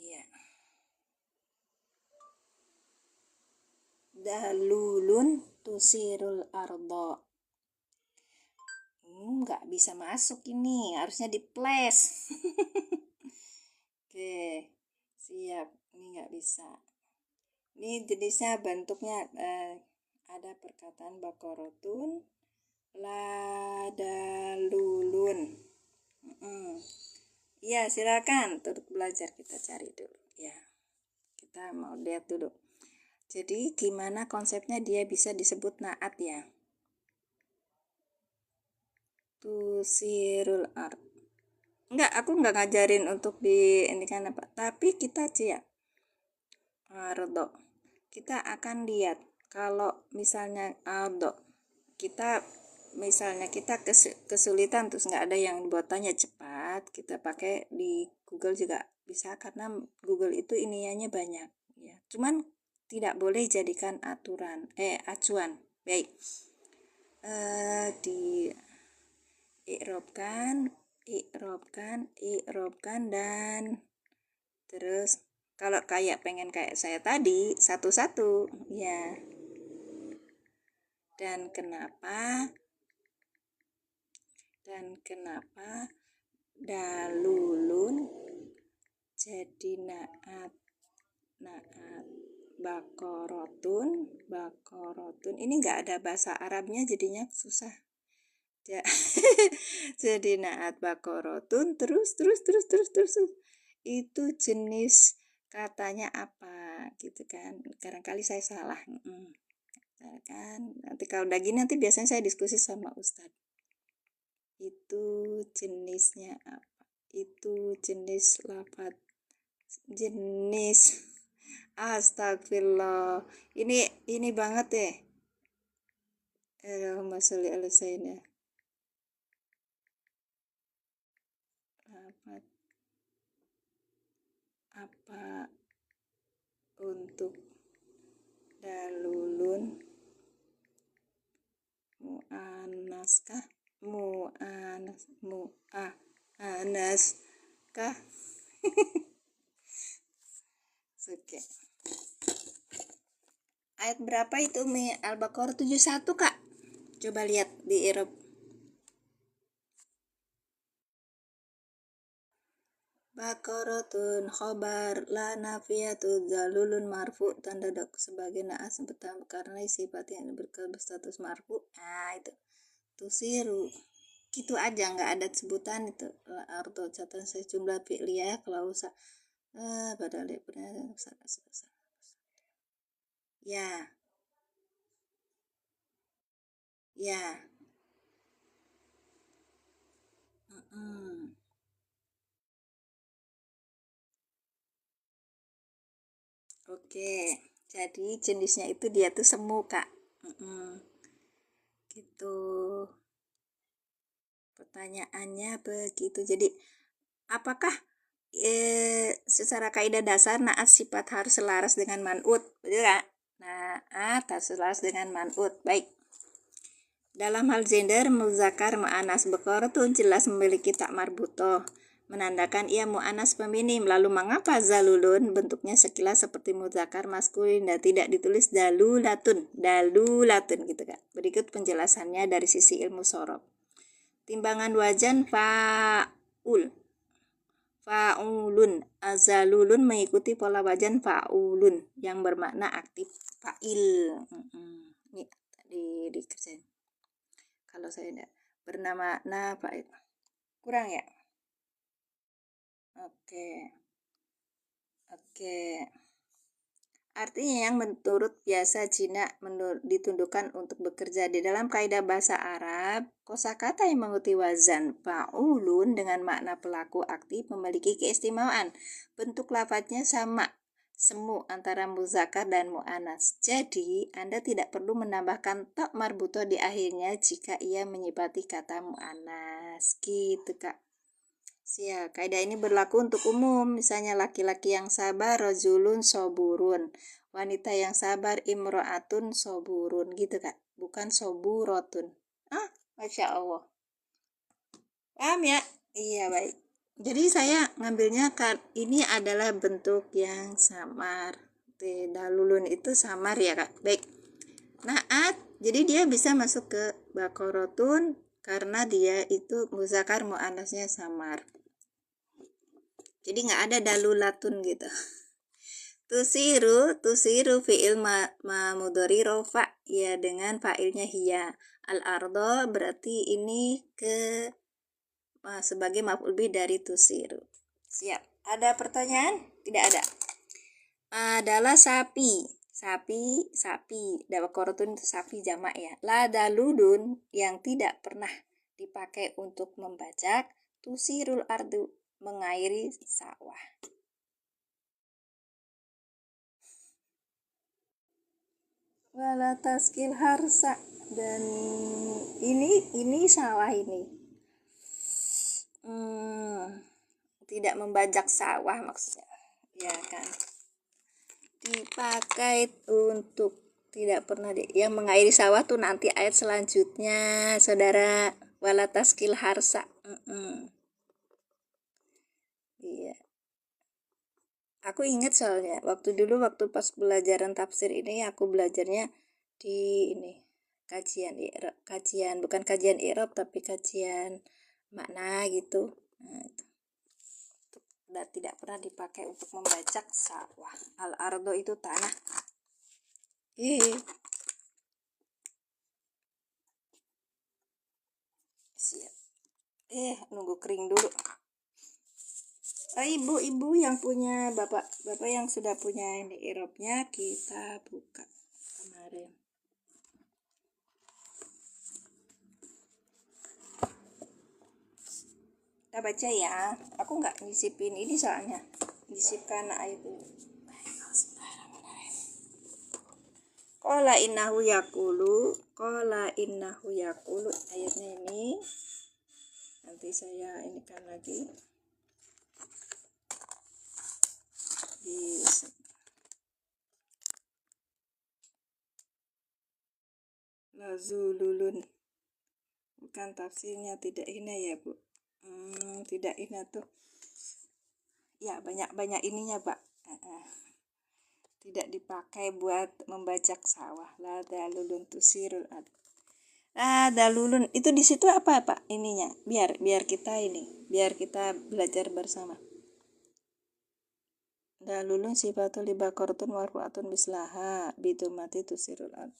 Iya. Dalulun tusirul ardo. Nggak bisa masuk ini, harusnya di flash. Oke, siap. Ini nggak bisa. Ini jenisnya bentuknya ada perkataan bakorotun, ladalulun. Iya, silakan untuk belajar kita cari dulu. Ya, kita mau lihat dulu. Jadi gimana konsepnya dia bisa disebut naat ya? Tusirul ard. Enggak, aku enggak ngajarin untuk di ini kan apa. Tapi kita ya ardo. Kita akan lihat kalau misalnya ardo kita misalnya kita kesulitan terus nggak ada yang buatannya cepat, kita pakai di Google juga bisa karena Google itu iniannya banyak ya. Cuman tidak boleh jadikan acuan. Baik. Di i'robkan dan terus kalau kayak pengen kayak saya tadi satu-satu ya. Dan kenapa dalulun jadi naat bakorotun ini enggak ada bahasa Arabnya jadinya susah. Jadi naat bakorotun terus itu jenis katanya apa gitu kan, barangkali saya salah kan. Nanti kalau udah gini nanti biasanya saya diskusi sama Ustadz, itu jenisnya apa, itu jenis lafaz jenis astagfirullah ini banget deh. Allahumma sholli ala sayyidina. Apa untuk dalulun mu'anaskah mu'anaskah Oke. Ayat berapa itu Al-Baqarah 71 Kak? Coba lihat di Arab. Baqaratun khobar la nafiyatu zalulun marfu tanda sebagai naas pertama karena sifat yang berstatus marfu. Itu tusiru gitu aja, nggak ada sebutan itu arto catatan sejumlah fi'liyah kalau usah pada ya Oke, jadi jenisnya itu dia tuh semu Kak. Gitu. Pertanyaannya begitu. Jadi apakah secara kaidah dasar naat sifat harus selaras dengan man'ut, betul Kak? Naat harus selaras dengan man'ut. Baik. Dalam hal gender, muzakkar mu'anas baqaratun jelas memiliki tak marbutoh, menandakan ia mu'anas feminim. Lalu mengapa zalulun bentuknya sekilas seperti muzakkar maskulin dan tidak ditulis dalulatun gitu Kak. Berikut penjelasannya dari sisi ilmu shorof. Timbangan wajan fa'ulun azalulun mengikuti pola wajan fa'ulun yang bermakna aktif fa'il. Ini tadi dikerjain. Kalau saya tidak bernama fa'il kurang ya. Oke. Artinya yang menurut biasa Cina ditundukkan untuk bekerja. Di dalam kaidah bahasa Arab, kosakata yang mengikuti wazan fa'ulun dengan makna pelaku aktif memiliki keistimewaan. Bentuk lafadznya sama, semu antara muzakkar dan mu'anas. Jadi, Anda tidak perlu menambahkan ta marbutoh di akhirnya jika ia menyifati kata mu'anas. Gitu, Kak. Siap, kaidah ini berlaku untuk umum, misalnya laki-laki yang sabar rajulun soburun, wanita yang sabar imro'atun soburun gitu Kak, bukan soburotun. Masya Allah, paham ya? Iya baik. Jadi saya ngambilnya kan ini adalah bentuk yang samar. Dalulun itu samar ya Kak. Baik. Naat, jadi dia bisa masuk ke bakorotun karena dia itu muzakar muannasnya samar. Jadi nggak ada dalulatun gitu. Tusiru fi'il mudhari rofa ya dengan fa'ilnya hiya. Al ardo berarti ini ke sebagai maf'ul bih dari tusiru. Siap. Ada pertanyaan? Tidak ada. Adalah sapi. Dawakorotun itu sapi jamak ya. Ladaludun yang tidak pernah dipakai untuk membajak. Tusirul ardu mengairi sawah. Wala taskil harsa, dan ini salah ini. Tidak membajak sawah maksudnya. Ya kan. Dipakai untuk tidak pernah yang mengairi sawah tuh nanti ayat selanjutnya, saudara. Wala taskil harsa. Iya. Aku ingat soalnya waktu pas pelajaran tafsir ini aku belajarnya di ini kajian bukan kajian i'rab tapi kajian makna gitu. Nah, itu. Tidak pernah dipakai untuk membajak sawah. Al ardo itu tanah. Siap. Nunggu kering dulu. Ibu yang punya bapak yang sudah punya ini i'rabnya kita buka kemarin. Kita baca ya. Aku nggak nyisipin ini soalnya. Nyisipkan ayat itu. Qala innahu yaqulu ayatnya ini. Nanti saya inikan lagi. Lazululun. Bukan tafsirnya tidak hina ya, Bu. Tidak hina tuh. Ya, banyak ininya, Pak. Tidak dipakai buat membajak sawah. La dalulun tusirul ad. Dalulun itu di situ apa Pak ininya? Biar kita belajar bersama. Dalulun sifatul libaqaratun warfu'atun bislaha bitumati tusirul ad.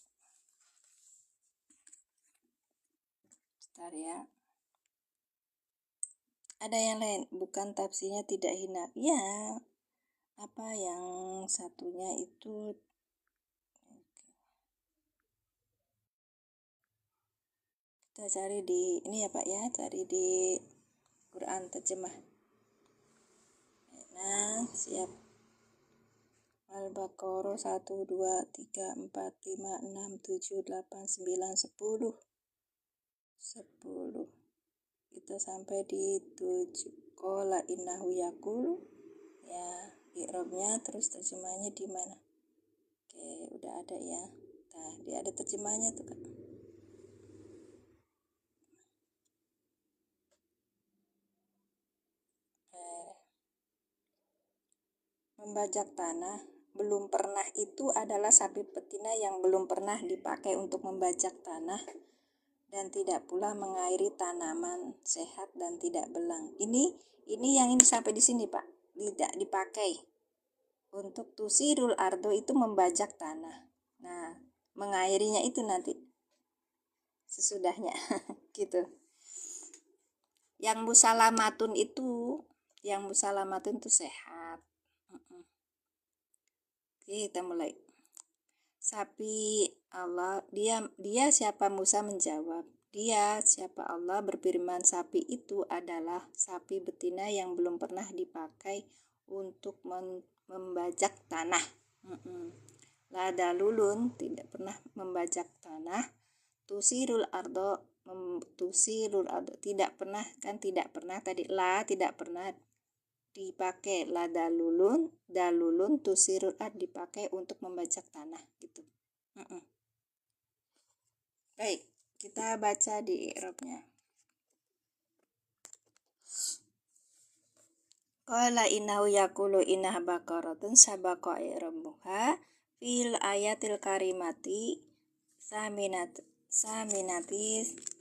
Bentar ya. Ada yang lain, bukan tafsirnya tidak hina. Ya, apa yang satunya itu kita cari di ini ya Pak ya, cari di Quran terjemah. Nah, siap. Al-Baqarah 1, 2, 3, 4, 5, 6, 7, 8, 9, 10. Kita sampai di 7. Qala innahu yaqulu. Ya, i'rabnya terus terjemahnya di mana? Oke, udah ada ya. Nah, dia ada terjemahnya tuh Kak. Membajak tanah belum pernah itu adalah sapi betina yang belum pernah dipakai untuk membajak tanah dan tidak pula mengairi tanaman sehat dan tidak belang. Ini yang ini sampai di sini Pak, tidak dipakai untuk tusirul ardo itu membajak tanah. Nah, mengairinya itu nanti sesudahnya gitu. Yang musalamatun itu sehat. Oke, kita mulai. Sapi Allah, dia siapa? Musa menjawab, dia siapa? Allah berfirman, sapi itu adalah sapi betina yang belum pernah dipakai untuk membajak tanah. La dalulun tidak pernah membajak tanah. Tusirul ardo tidak pernah tadi la tidak pernah dipakai. La dalulun tusirul ad dipakai untuk membajak tanah gitu. Baik, kita baca di i'rabnya. Qala innahu yaqulu innaha baqaratun sabaqa i'rabuha fil ayatil karimati saminati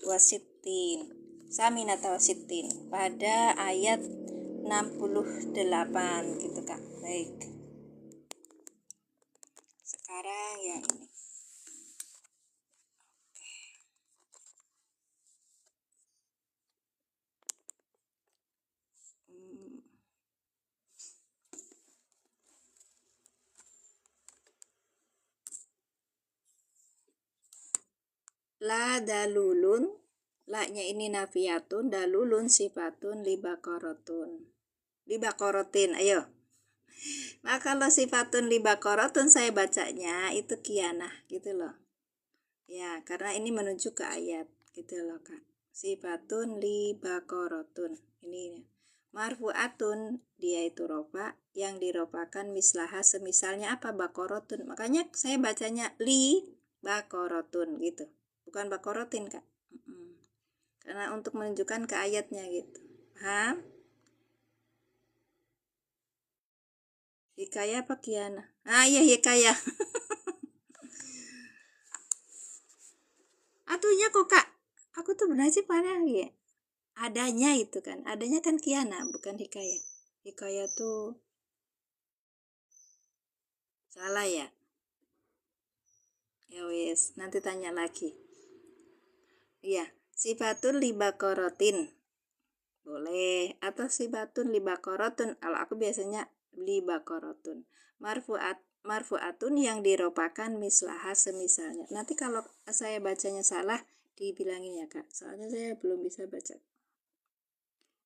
wasittin saminata wasittin pada ayat 68 gitu Kak. Baik. Sekarang yang ini. La dalulun, la-nya ini nafiyatun, dalulun sifatun libakorotin, ayo. Nah kalau sifatun libakorotin saya bacanya itu kianah gitu loh. Ya karena ini menuju ke ayat gitu loh Kak. Sifatun libakorotun ini marfu'atun, dia itu rofa, yang dirofakan mislaha semisalnya apa, bakorotun, makanya saya bacanya li bakorotun gitu, bukan bakorotin Kak. Karena untuk menunjukkan ke ayatnya gitu, paham? Hikayah apa kiana? Iya hikayah. Atunya kok Kak, aku tuh benar sih pada ya adanya itu kan, adanya kan kiana bukan hikayah. Hikayah tuh salah ya. Ya wis, nanti tanya lagi. Iya, sifatun libakorotin boleh, atau sifatun libakorotun, kalau aku biasanya libakorotun. Marfu'atun yang diropakan mislaha semisalnya. Nanti kalau saya bacanya salah dibilangin ya Kak, soalnya saya belum bisa baca.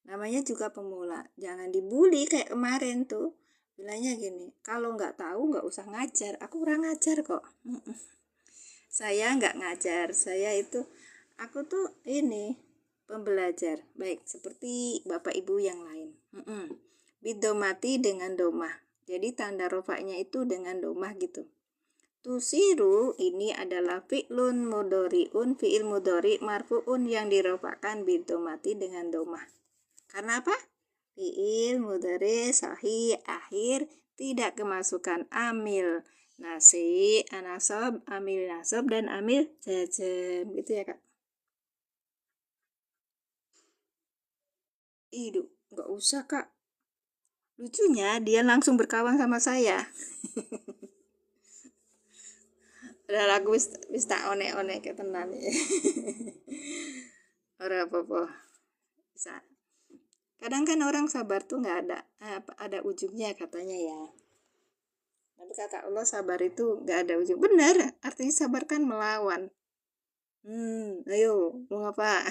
Namanya juga pemula, jangan dibully kayak kemarin tuh. Bilangnya gini, kalau nggak tahu nggak usah ngajar, aku kurang ngajar kok. Saya nggak ngajar, aku tuh ini pembelajar, baik seperti bapak ibu yang lain. Bidomati dengan domah, jadi tanda rofaknya itu dengan domah gitu. Tusiru ini adalah fi'lun mudhari'un, fi'il mudhari marfu'un yang dirofakkan bidomati dengan domah. Karena apa? Fi'il mudhari sahih akhir tidak kemasukan amil nasi, anasob, amil nasob, dan amil jazm gitu ya Kak. Idu, nggak usah Kak. Lucunya dia langsung berkawan sama saya. Padahal aku wis tak one-one ke tenan ya. Ora apa-apa. Bisa. Kadang kan orang sabar tuh nggak ada ujungnya katanya ya. Tapi kata Allah sabar itu nggak ada ujung. Benar, artinya sabar kan melawan. Ayo, mau ngapa?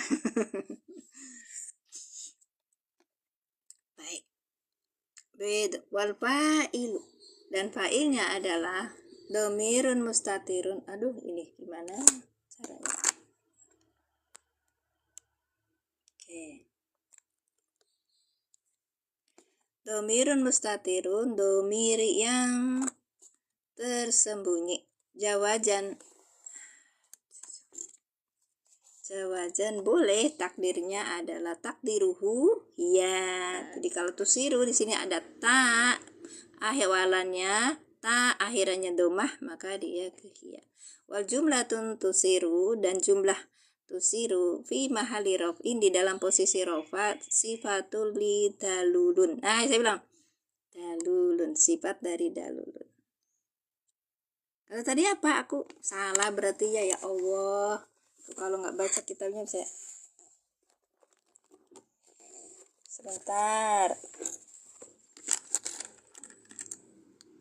Baik. Bed wal fa'ilu. Dan fa'ilnya adalah domirun mustatirun. Aduh, ini gimana caranya? Oke. Domirun mustatirun, domir yang tersembunyi. Jawajan boleh, takdirnya adalah takdiruhu ya. Jadi kalau tusiru di sini ada ta awalannya ta, akhirannya domah, maka dia ke hiya. Wal jumlatun tusiru, dan jumlah tusiru fi mahali rof'in, di dalam posisi rofa, sifatul li dalulun. Nah saya bilang dalulun, sifat dari dalulun. Kalau tadi apa? Aku salah berarti ya Allah. Kalau nggak baca kitabnya bisa. Sebentar.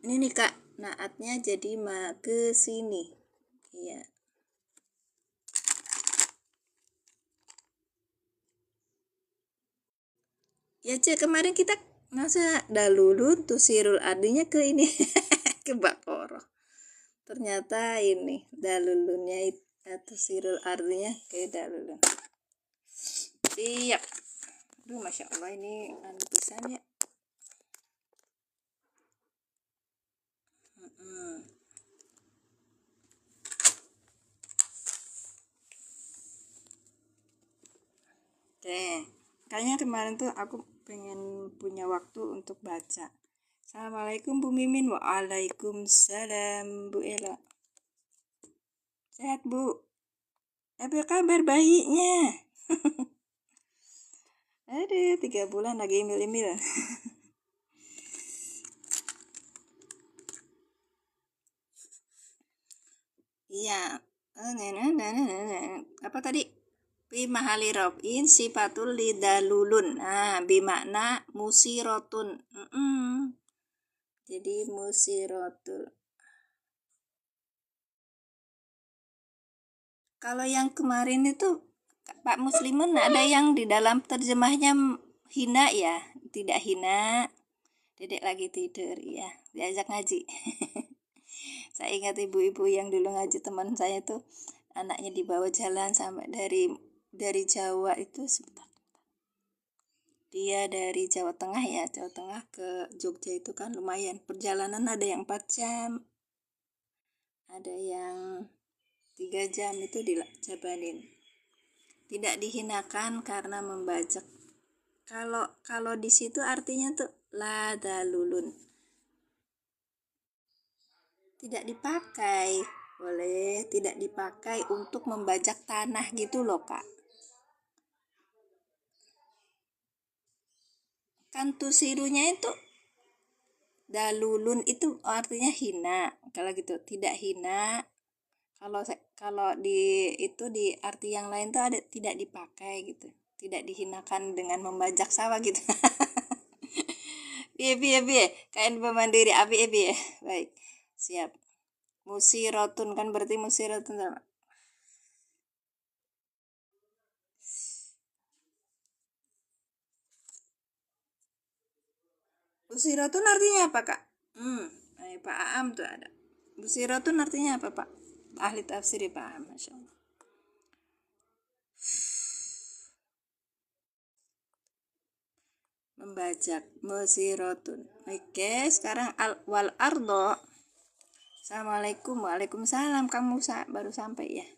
Ini nih Kak, naatnya jadi ke sini. Iya. Ya cek kemarin kita masa dalulun tusirul artinya ke ini ke Baqarah. Ternyata ini dalulunnya tusirul artinya ke dalulun. Siap. Aduh, Masya Allah ini pisannya. Oke, kayaknya kemarin tuh aku pengen belum punya waktu untuk baca. Assalamualaikum Bu Mimin. Waalaikumsalam Bu Ella. Sehat Bu? Apa kabar bayinya? Aduh, 3 bulan lagi imil-imil. Iya. Apa tadi? Bimahali robin sifatul lidalulun. Nah, bimakna musirotun. Jadi musirotul. Kalau yang kemarin itu Pak Muslimun ada yang di dalam terjemahnya hina ya, tidak hina. Dedek lagi tidur ya, diajak ngaji. Saya ingat ibu-ibu yang dulu ngaji teman saya tuh anaknya dibawa jalan sampai dari Jawa itu sebentar. Dia dari Jawa Tengah ya, Jawa Tengah ke Jogja itu kan lumayan. Perjalanan ada yang 4 jam, ada yang 3 jam itu dijabanin. Tidak dihinakan karena membajak. Kalau di situ artinya tuh la dalulun. Tidak dipakai, boleh tidak dipakai untuk membajak tanah gitu loh Kak. Kan tusirunya itu dalulun itu artinya hina. Kalau gitu tidak hina. Kalau di itu di arti yang lain tuh ada tidak dipakai gitu. Tidak dihinakan dengan membajak sawah gitu. Piye kain pemandiri api piye. Baik. Siap. Musirotun kan berarti musirotun sama. Musirotun artinya apa Kak? Pak Aam tuh ada. Musirotun artinya apa Pak? Ahli tafsir Pak Aam, Masya Allah. Membajak musirotun. Oke, sekarang wal ardo. Assalamualaikum. Waalaikumsalam. Kamu baru sampai ya.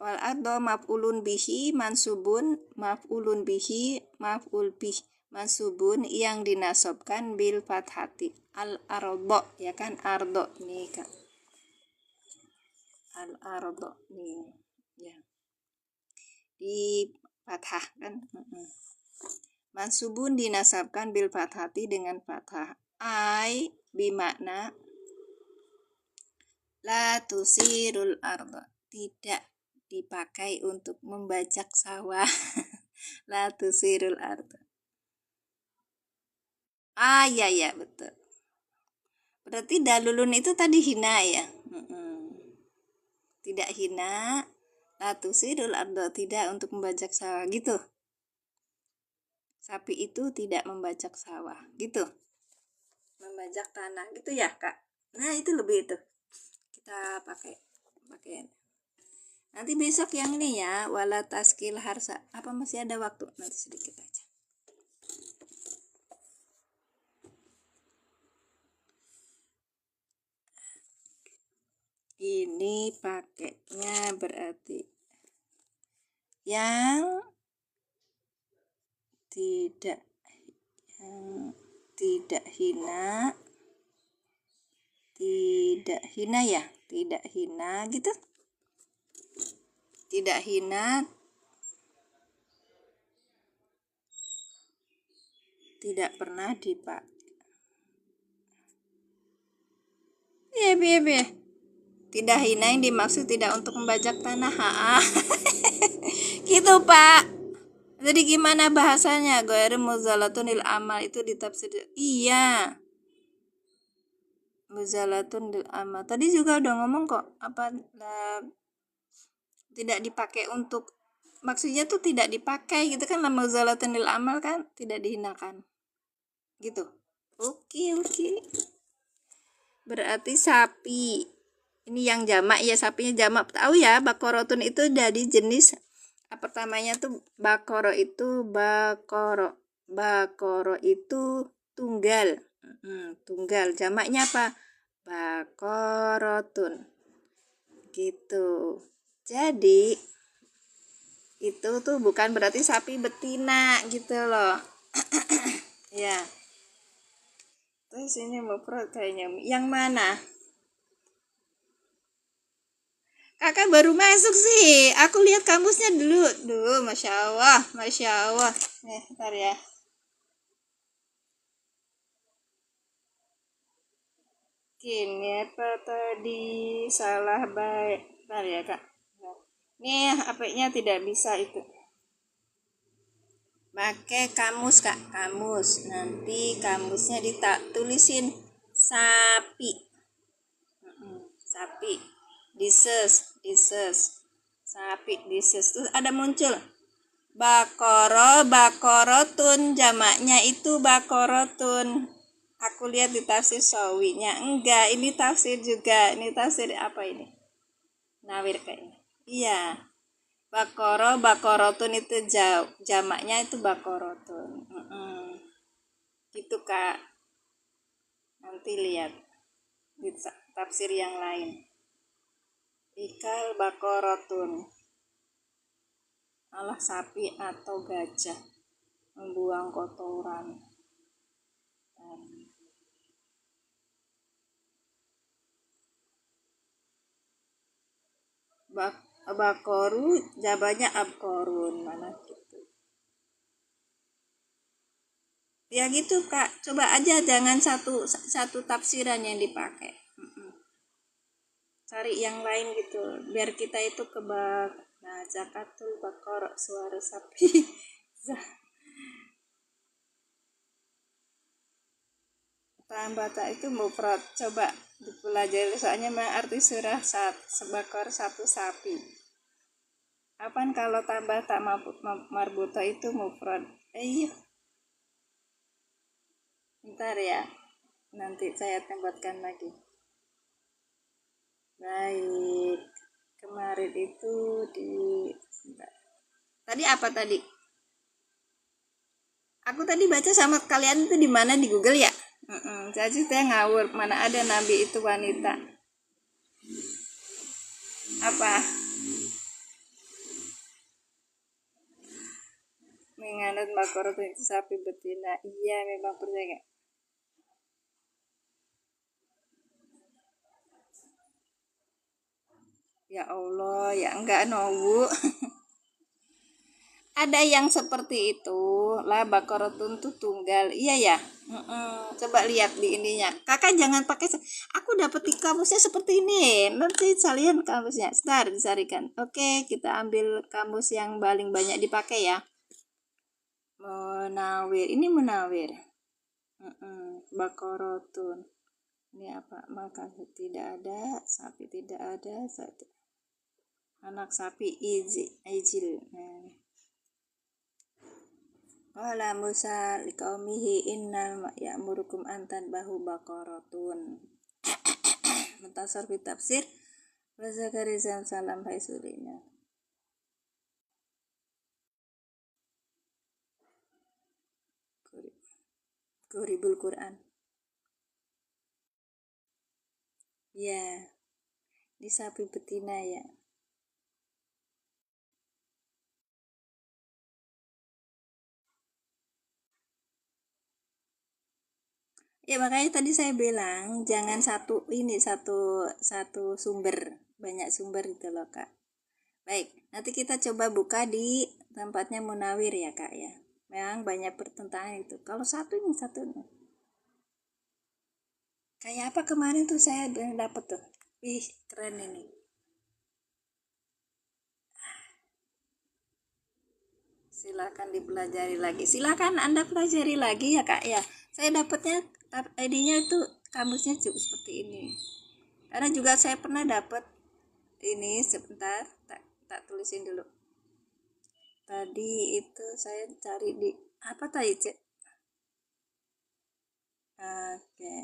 Wal ardo maf'ulun bihi mansubun maf'ul bih mansubun yang dinasobkan bil fathati. Al ardo ya kan, ardo nih Kak. Al ardo nih ya. Di fathah kan. Mansubun dinasabkan bil fathati dengan fathah. Ai bimakna la tusirul ardo, tidak dipakai untuk membajak sawah. La tusirul ardo. Ya betul. Berarti dalulun itu tadi hina ya. Tidak hina, la tusirul ardo, tidak untuk membajak sawah gitu. Sapi itu tidak membajak sawah gitu. Membajak tanah gitu ya Kak. Nah itu lebih itu. Kita pakai. Nanti besok yang ini ya, wala taskil harsa. Apa masih ada waktu? Nanti sedikit aja. Ini pakainya berarti yang tidak hina ya, tidak hina gitu. Tidak hina, tidak pernah dipakai. Tidak hina yang dimaksud tidak untuk membajak tanah. Gitu Pak. Jadi gimana bahasanya? Ghairu muzalatun lil amal itu ditafsir. Iya. Muzalatun lil amal. Tadi juga udah ngomong kok apa tidak dipakai untuk, maksudnya tuh tidak dipakai gitu kan, muzalatun lil amal kan tidak dihinakan. Gitu. Oke. Berarti sapi. Ini yang jamak ya, sapinya jamak. Tahu ya, bakorotun itu dari jenis pertamanya tuh bakoro itu tunggal. Tunggal. Jamaknya apa? Bakorotun. Gitu. Jadi itu tuh bukan berarti sapi betina gitu loh. Ya, terus ini mufrad kayaknya. Yang mana? Kakak baru masuk sih. Aku lihat kamusnya dulu. Duh, masya Allah, masya Allah. Nih, ntar ya. Gini apa tadi salah baik. Ntar ya kak. Nih, HP-nya tidak bisa itu. Pakai kamus kak, kamus. Nanti kamusnya tulisin sapi. Sapi. Dises, dises. Sapi, dises. Terus ada muncul bakoro, bakorotun. Jamaknya itu bakorotun. Aku lihat di tafsir sawinya. Enggak, ini tafsir juga. Ini tafsir apa ini? Nawir kayaknya. Iya. Bakoro, bakorotun itu jamaknya itu bakorotun. Gitu kak. Nanti lihat di tafsir yang lain. Ikal bakorotun. Alah sapi atau gajah membuang kotoran. Bakoru jabannya abkorun mana gitu. Ya gitu kak, coba aja jangan satu tafsiran yang dipakai. Cari yang lain gitu biar kita itu kebak. Nah, zakatul bakor, suara sapi. Tambah tak itu mufrad, coba dipelajari soalnya memang arti surah sebakor satu sapi. Apaan kalau tambah tak marbuto itu mufrad. Iya. Bentar ya, nanti saya tempatkan lagi. Baik, kemarin itu di bentar. Tadi apa tadi? Aku tadi baca sama kalian itu di mana di Google ya? Jadi saya ngawur, mana ada nabi itu wanita. Apa? Menganut makoro itu sapi betina. Iya, memang percaya. Ya Allah, ya enggak nowu. Ada yang seperti itu lah, bakorotun tuh tunggal. Iya ya. Coba lihat di ininya. Kakak jangan pakai. Aku dapat di kamusnya seperti ini. Nanti salian kamusnya. Start dicarikan. Oke, kita ambil kamus yang paling banyak dipakai ya. Munawir. Ini munawir. Bakorotun. Ini apa? Maka tidak ada. Sapi tidak ada. Anak sapi ijil. Nah. Qala Musa liqaumihi innal ya'murukum an tadbahu baqaratun. Mutasar fi tafsir wa Zakariya salam haisurinya. Kuribul Quran. Ya, di sapi betina ya. Ya makanya tadi saya bilang jangan satu sumber, banyak sumber itu loh kak. Baik, nanti kita coba buka di tempatnya Munawir ya kak ya. Memang banyak pertentangan itu. Kalau satu ini satu. Kayak apa kemarin tuh saya dapet tuh. Ih, keren ini. Silakan dipelajari lagi. Silakan Anda pelajari lagi ya kak ya. Saya dapatnya ID-nya itu kamusnya juga seperti ini. Karena juga saya pernah dapat ini sebentar, tak tulisin dulu. Tadi itu saya cari di apa tadi cek? Oke.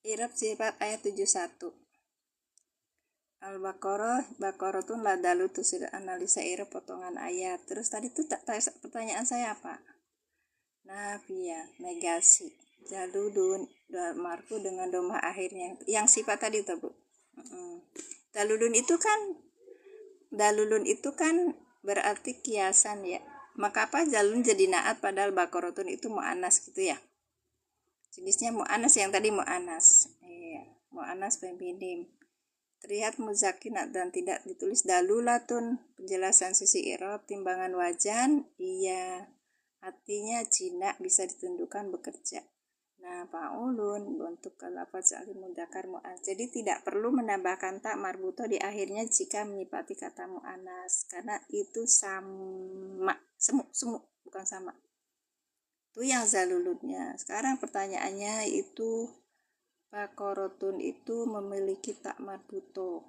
Irab sifat ayat 71. Al-Baqarah tuh ladalu tuh sudah analisa irab potongan ayat. Terus tadi tuh pertanyaan saya apa? Nafia, negasi. Jaludun marfu dengan domah akhirnya. Yang sifat tadi tuh bu. Jaludun itu kan dalulun itu kan berarti kiasan ya. Maka apa jalun jadi naat padahal bakorotun itu mu'anas gitu ya. Jenisnya mu'anas yang tadi mu'anas. Iya, mu'anas feminim. Terlihat muzakinat dan tidak ditulis dalulatun. Penjelasan sisi i'rab timbangan wajan. Iya. Artinya jinak bisa ditundukkan bekerja. Nah, fa'ulun bentuk lafaz salim mudzakkar mu'annas. Jadi tidak perlu menambahkan tak marbuto di akhirnya jika menyifati kata mu'annas karena itu sama, semu bukan sama. Itu yang zalulutnya. Sekarang pertanyaannya itu bakorotun itu memiliki tak marbuto.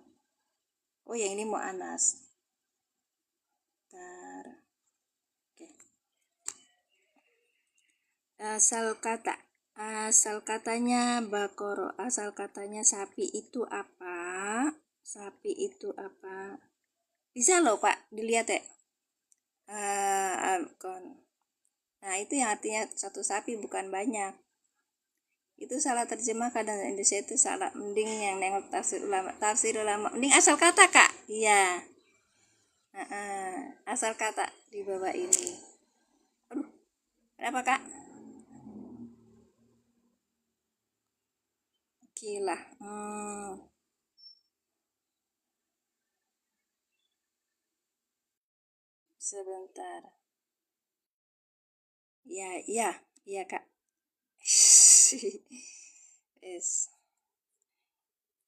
Oh, yang ini mu'annas. Bentar. Oke. Asal katanya bakoro, asal katanya sapi itu apa? Sapi itu apa? Bisa loh Pak, dilihat ya. Nah, itu yang artinya satu sapi bukan banyak. Itu salah terjemah, kadang Indonesia itu salah. Mending yang nengok tafsir ulama. Mending asal kata Kak. Iya. Asal kata di bawah ini. Aduh, kenapa Kak? Gila. Sebentar. Ya, iya, iya Kak. Yes.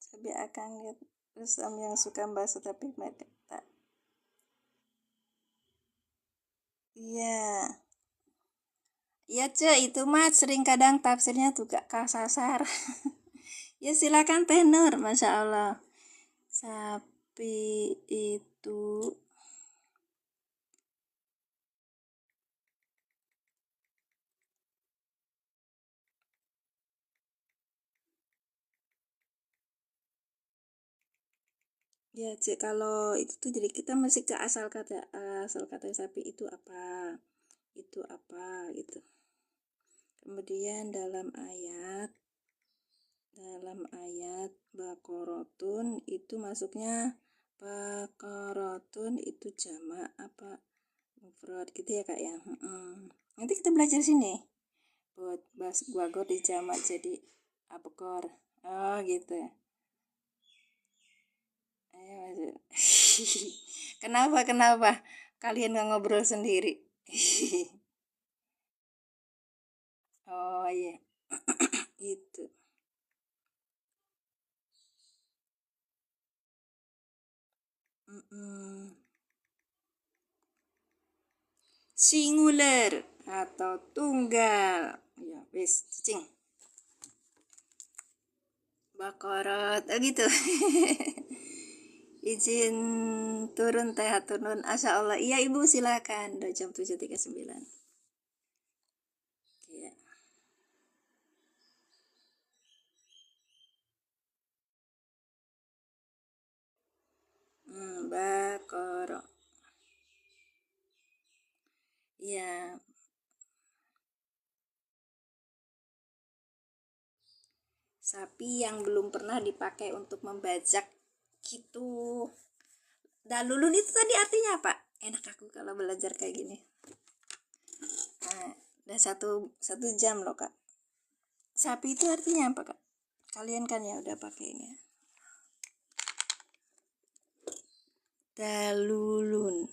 Tapi akan lihat terus yang suka bahasa tapi mereka tak. Iya. Iya Cek, itu mah sering kadang tafsirnya juga kasasar. Ya silakan tenor, Masya Allah. Sapi itu ya Cek, kalau itu tuh jadi kita masih ke asal kata sapi itu apa gitu. Kemudian dalam ayat bakorotun itu masuknya bakorotun itu jamak apa mufrad gitu ya Kak ya. Nanti kita belajar sini buat bahas bagor di jamak jadi abkor. Oh gitu ya. Ayo kenapa kalian nggak ngobrol sendiri? Oh iya. Itu singular atau tunggal ya wis cicing bakorot gitu. Izin turun teh turun asya Allah. Iya ibu silakan, udah jam 7.39. Iya. Bakoro. Iya. Sapi yang belum pernah dipakai untuk membajak gitu. Dalulun itu tadi artinya apa? Enak aku kalau belajar kayak gini. Nah, udah satu jam loh Kak. Sapi itu artinya apa Kak? Kalian kan ya udah pakai ini. Dalulun.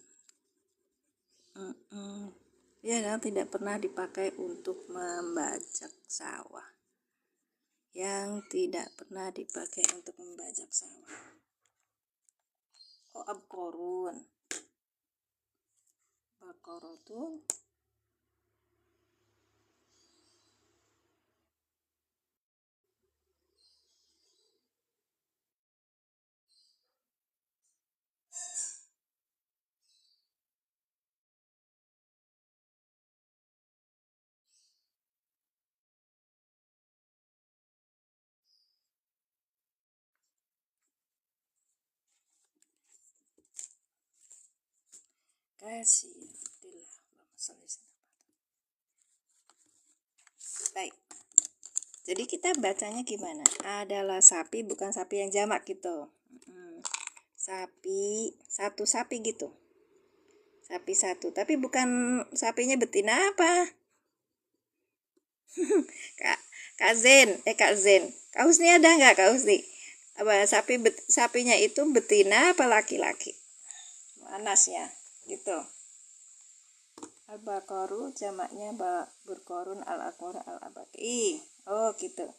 Ya, tidak pernah dipakai untuk membajak sawah. Yang tidak pernah dipakai untuk membajak sawah. Oh, abkorun. Bakorotun. Kasih. Baik. Jadi kita bacanya gimana? Adalah sapi bukan sapi yang jamak gitu. sapi, satu sapi gitu. Sapi satu, tapi bukan sapinya betina apa? Kak, Kak Zen, Kak Zen. Kak Husni ada nggak Kak Husni? Apa sapinya itu betina apa laki-laki? Anasnya, gitu. Al-Baqaru jamaknya burkorun al-aqor al-abaki. Oh gitu.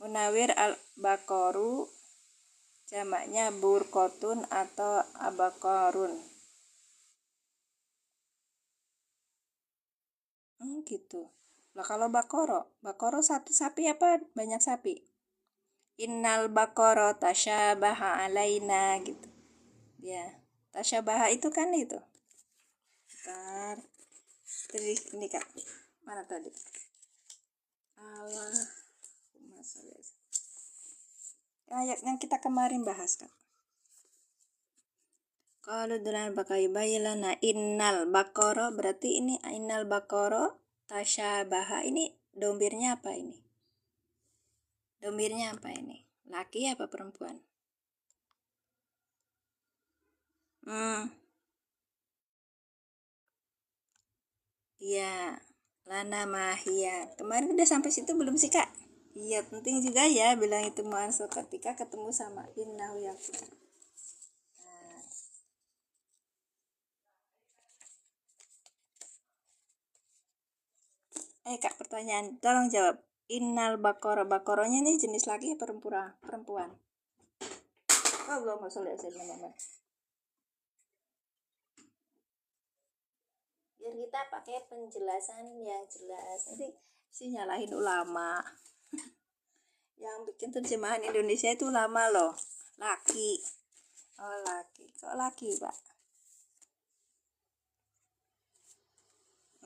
Munawir al-Baqaru jamaknya burkotun atau abakorun. Gitu. Lah kalau bakoro satu sapi apa banyak sapi? Innal bakoro tasyabaha alaina gitu. Ya, tasyabaha itu kan itu. Bentar. Tadi ini Kak. Mana tadi? Allah. Ayat yang kita kemarin bahas Kak. Kalau dalam pakai bayilana innal bakoro berarti ini innal bakoro tasyabaha ini domirnya apa ini? Domirnya apa ini? Laki apa perempuan? Iya, lana mahia. Kemarin udah sampai situ belum sih Kak? Iya, penting juga ya bilang itu mu'ansal ketika ketemu sama innahu yakun. Kak, pertanyaan, tolong jawab. Innal bakoronya ini jenis laki apa perempuan? Allahumma sholli ala sayyidina Muhammad. Biar kita pakai penjelasan yang jelas. Nanti sih nyalahin ulama. Yang bikin terjemahan Indonesia itu ulama loh. Laki. Oh, laki. Kok laki, Pak?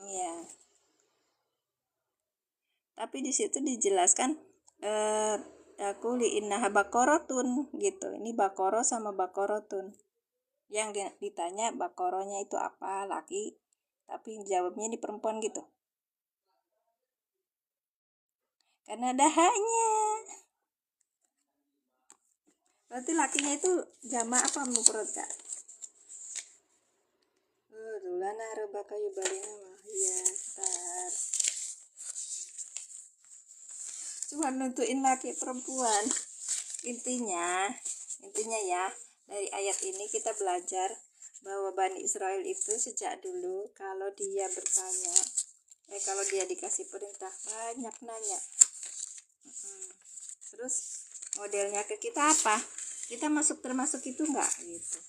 Iya. Tapi di situ dijelaskan aku li'innaha bakorotun gitu. Ini bakoro sama bakorotun. Yang ditanya bakoronya itu apa, laki, tapi jawabnya ini perempuan gitu. Karena ada haknya. Berarti lakinya itu jamak apa mufrad Kak? Dulana robaka yubalina mah. Iya, tar. Cuma nentuin laki perempuan. Intinya ya, dari ayat ini kita belajar bahwa Bani Israel itu sejak dulu kalau dia bertanya, kalau dia dikasih perintah banyak nanya. Terus modelnya ke kita apa? Kita termasuk itu enggak gitu.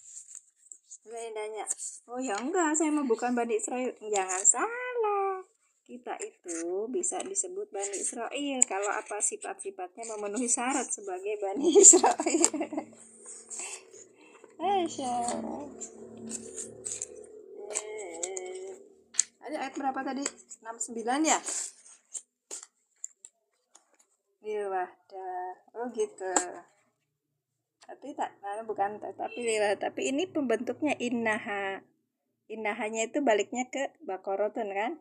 Saya nanya, oh ya enggak, saya mah bukan Bani Israel. Jangan salah. Kita itu bisa disebut Bani Israel kalau apa sifat-sifatnya memenuhi syarat sebagai Bani Israel. Ada ayat berapa tadi? 69 ya? Iya, dah. Oh gitu. Tapi ini pembentuknya innaha. Innahanya itu baliknya ke bakorotun kan?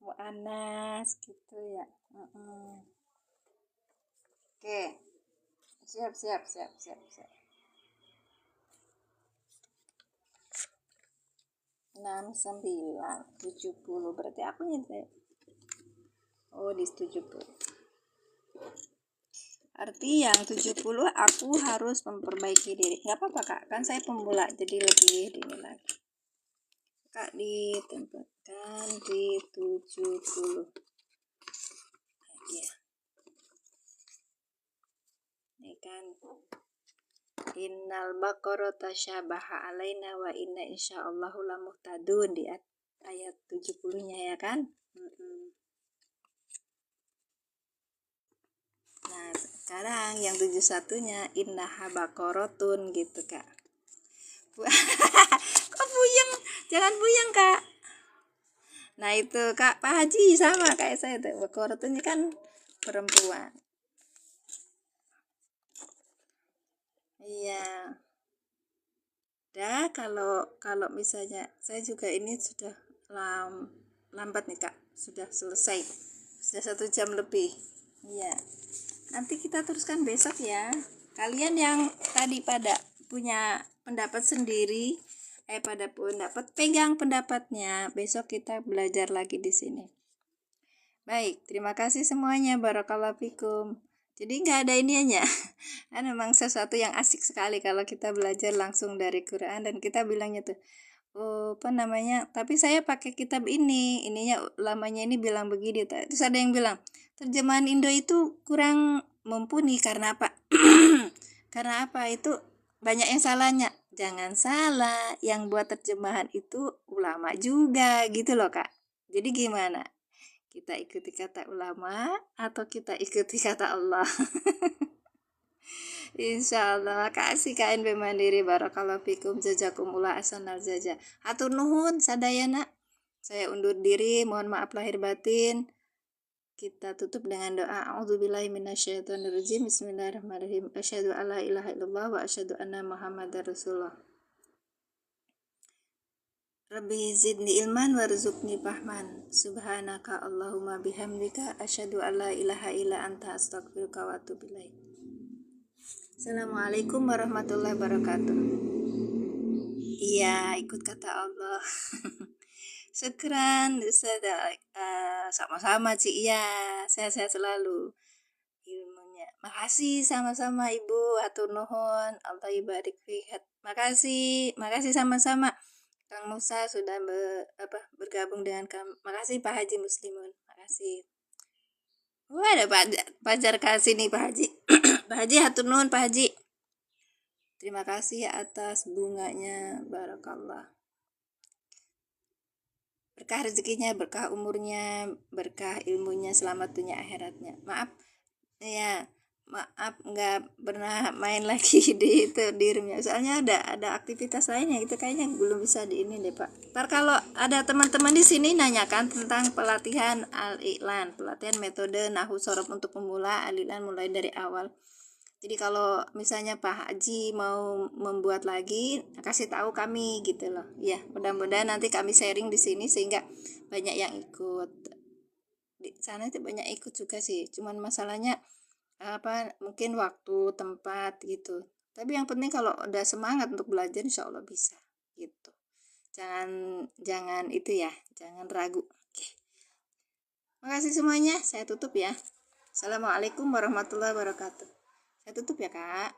Mu'anas gitu ya. Oke. Siap. 69 70 berarti aku nyetel. Oh, di 70. Arti yang 70 aku harus memperbaiki diri. Nggak apa-apa Kak, kan saya pemula jadi lebih dini lagi. Kak ditempatkan di 70. Ya. Ini kan innal baqara tasyabaha alaina wa inna insyaallahu lamuhtadun di ayat 70-nya ya kan? Nah, sekarang yang 71-nya innaha baqaratun gitu Kak. Kok buyeng? Jangan buyeng Kak. Nah itu Kak Pak Haji sama kayak saya tuh. Baqaratun ini kan perempuan. Iya. Dah kalau misalnya saya juga ini sudah lambat nih Kak. Sudah selesai. Sudah 1 jam lebih. Iya. Nanti kita teruskan besok ya. Kalian yang tadi pada punya pendapat sendiri, pada pendapat, pegang pendapatnya. Besok kita belajar lagi di sini. Baik, terima kasih semuanya. Barakallahu fikum. Jadi nggak ada ininya. Kan memang sesuatu yang asik sekali kalau kita belajar langsung dari Quran dan kita bilangnya tuh, oh, apa namanya? Tapi saya pakai kitab ini, ininya lamanya ini bilang begini. Terus ada yang bilang, terjemahan Indo itu kurang mumpuni karena apa? Karena apa? Itu banyak yang salahnya. Jangan salah, yang buat terjemahan itu ulama juga gitu loh, Kak. Jadi gimana? Kita ikuti kata ulama atau kita ikuti kata Allah? Insya Allah. Makasih KNP Mandiri. Barakallahu fikum. Jazakumullah asanal jaza. Hatur nuhun sadayana. Saya undur diri. Mohon maaf lahir batin. Kita tutup dengan doa. A'udzubillahi minasyaitonirrajim. Bismillahirrahmanirrahim. Asyhadu alla ilaha illallah wa asyhadu anna Muhammadar Rasulullah. Rabbi zidni ilman warzuqni fahman. Subhanaka Allahumma bihamdika asyhadu alla ilaha illa anta astaghfiruka wa atubu ilaik. Assalamualaikum warahmatullahi wabarakatuh. Iya, ikut kata Allah. Syukran, sama-sama Ci. Iya, sehat-sehat selalu ilmunya. Makasih sama-sama Ibu, atur nuhun, Allah ibarik fihat. Makasih sama-sama. Kang Musa sudah bergabung dengan kami. Makasih Pak Haji Muslimun. Makasih. Wah, ada pacar kasih nih Pak Haji. Pak Haji hatur nuhun Pak Haji. Terima kasih atas bunganya. Barakallah. Berkah rezekinya, berkah umurnya, berkah ilmunya, selamat dunia akhiratnya. Maaf nggak pernah main lagi di itu di roomnya, soalnya ada aktivitas lainnya itu kayaknya belum bisa di ini deh Pak. Ntar kalau ada teman-teman di sini nanyakan tentang pelatihan al-i'lan, pelatihan metode nahwu shorof untuk pemula al-i'lan mulai dari awal. Jadi kalau misalnya Pak Haji mau membuat lagi, kasih tahu kami gitu loh. Ya, mudah-mudahan nanti kami sharing di sini sehingga banyak yang ikut. Di sana itu banyak ikut juga sih. Cuman masalahnya mungkin waktu, tempat gitu. Tapi yang penting kalau udah semangat untuk belajar insya Allah bisa gitu. Jangan itu ya, jangan ragu. Oke. Makasih semuanya, saya tutup ya. Assalamualaikum warahmatullahi wabarakatuh. Saya tutup ya Kak.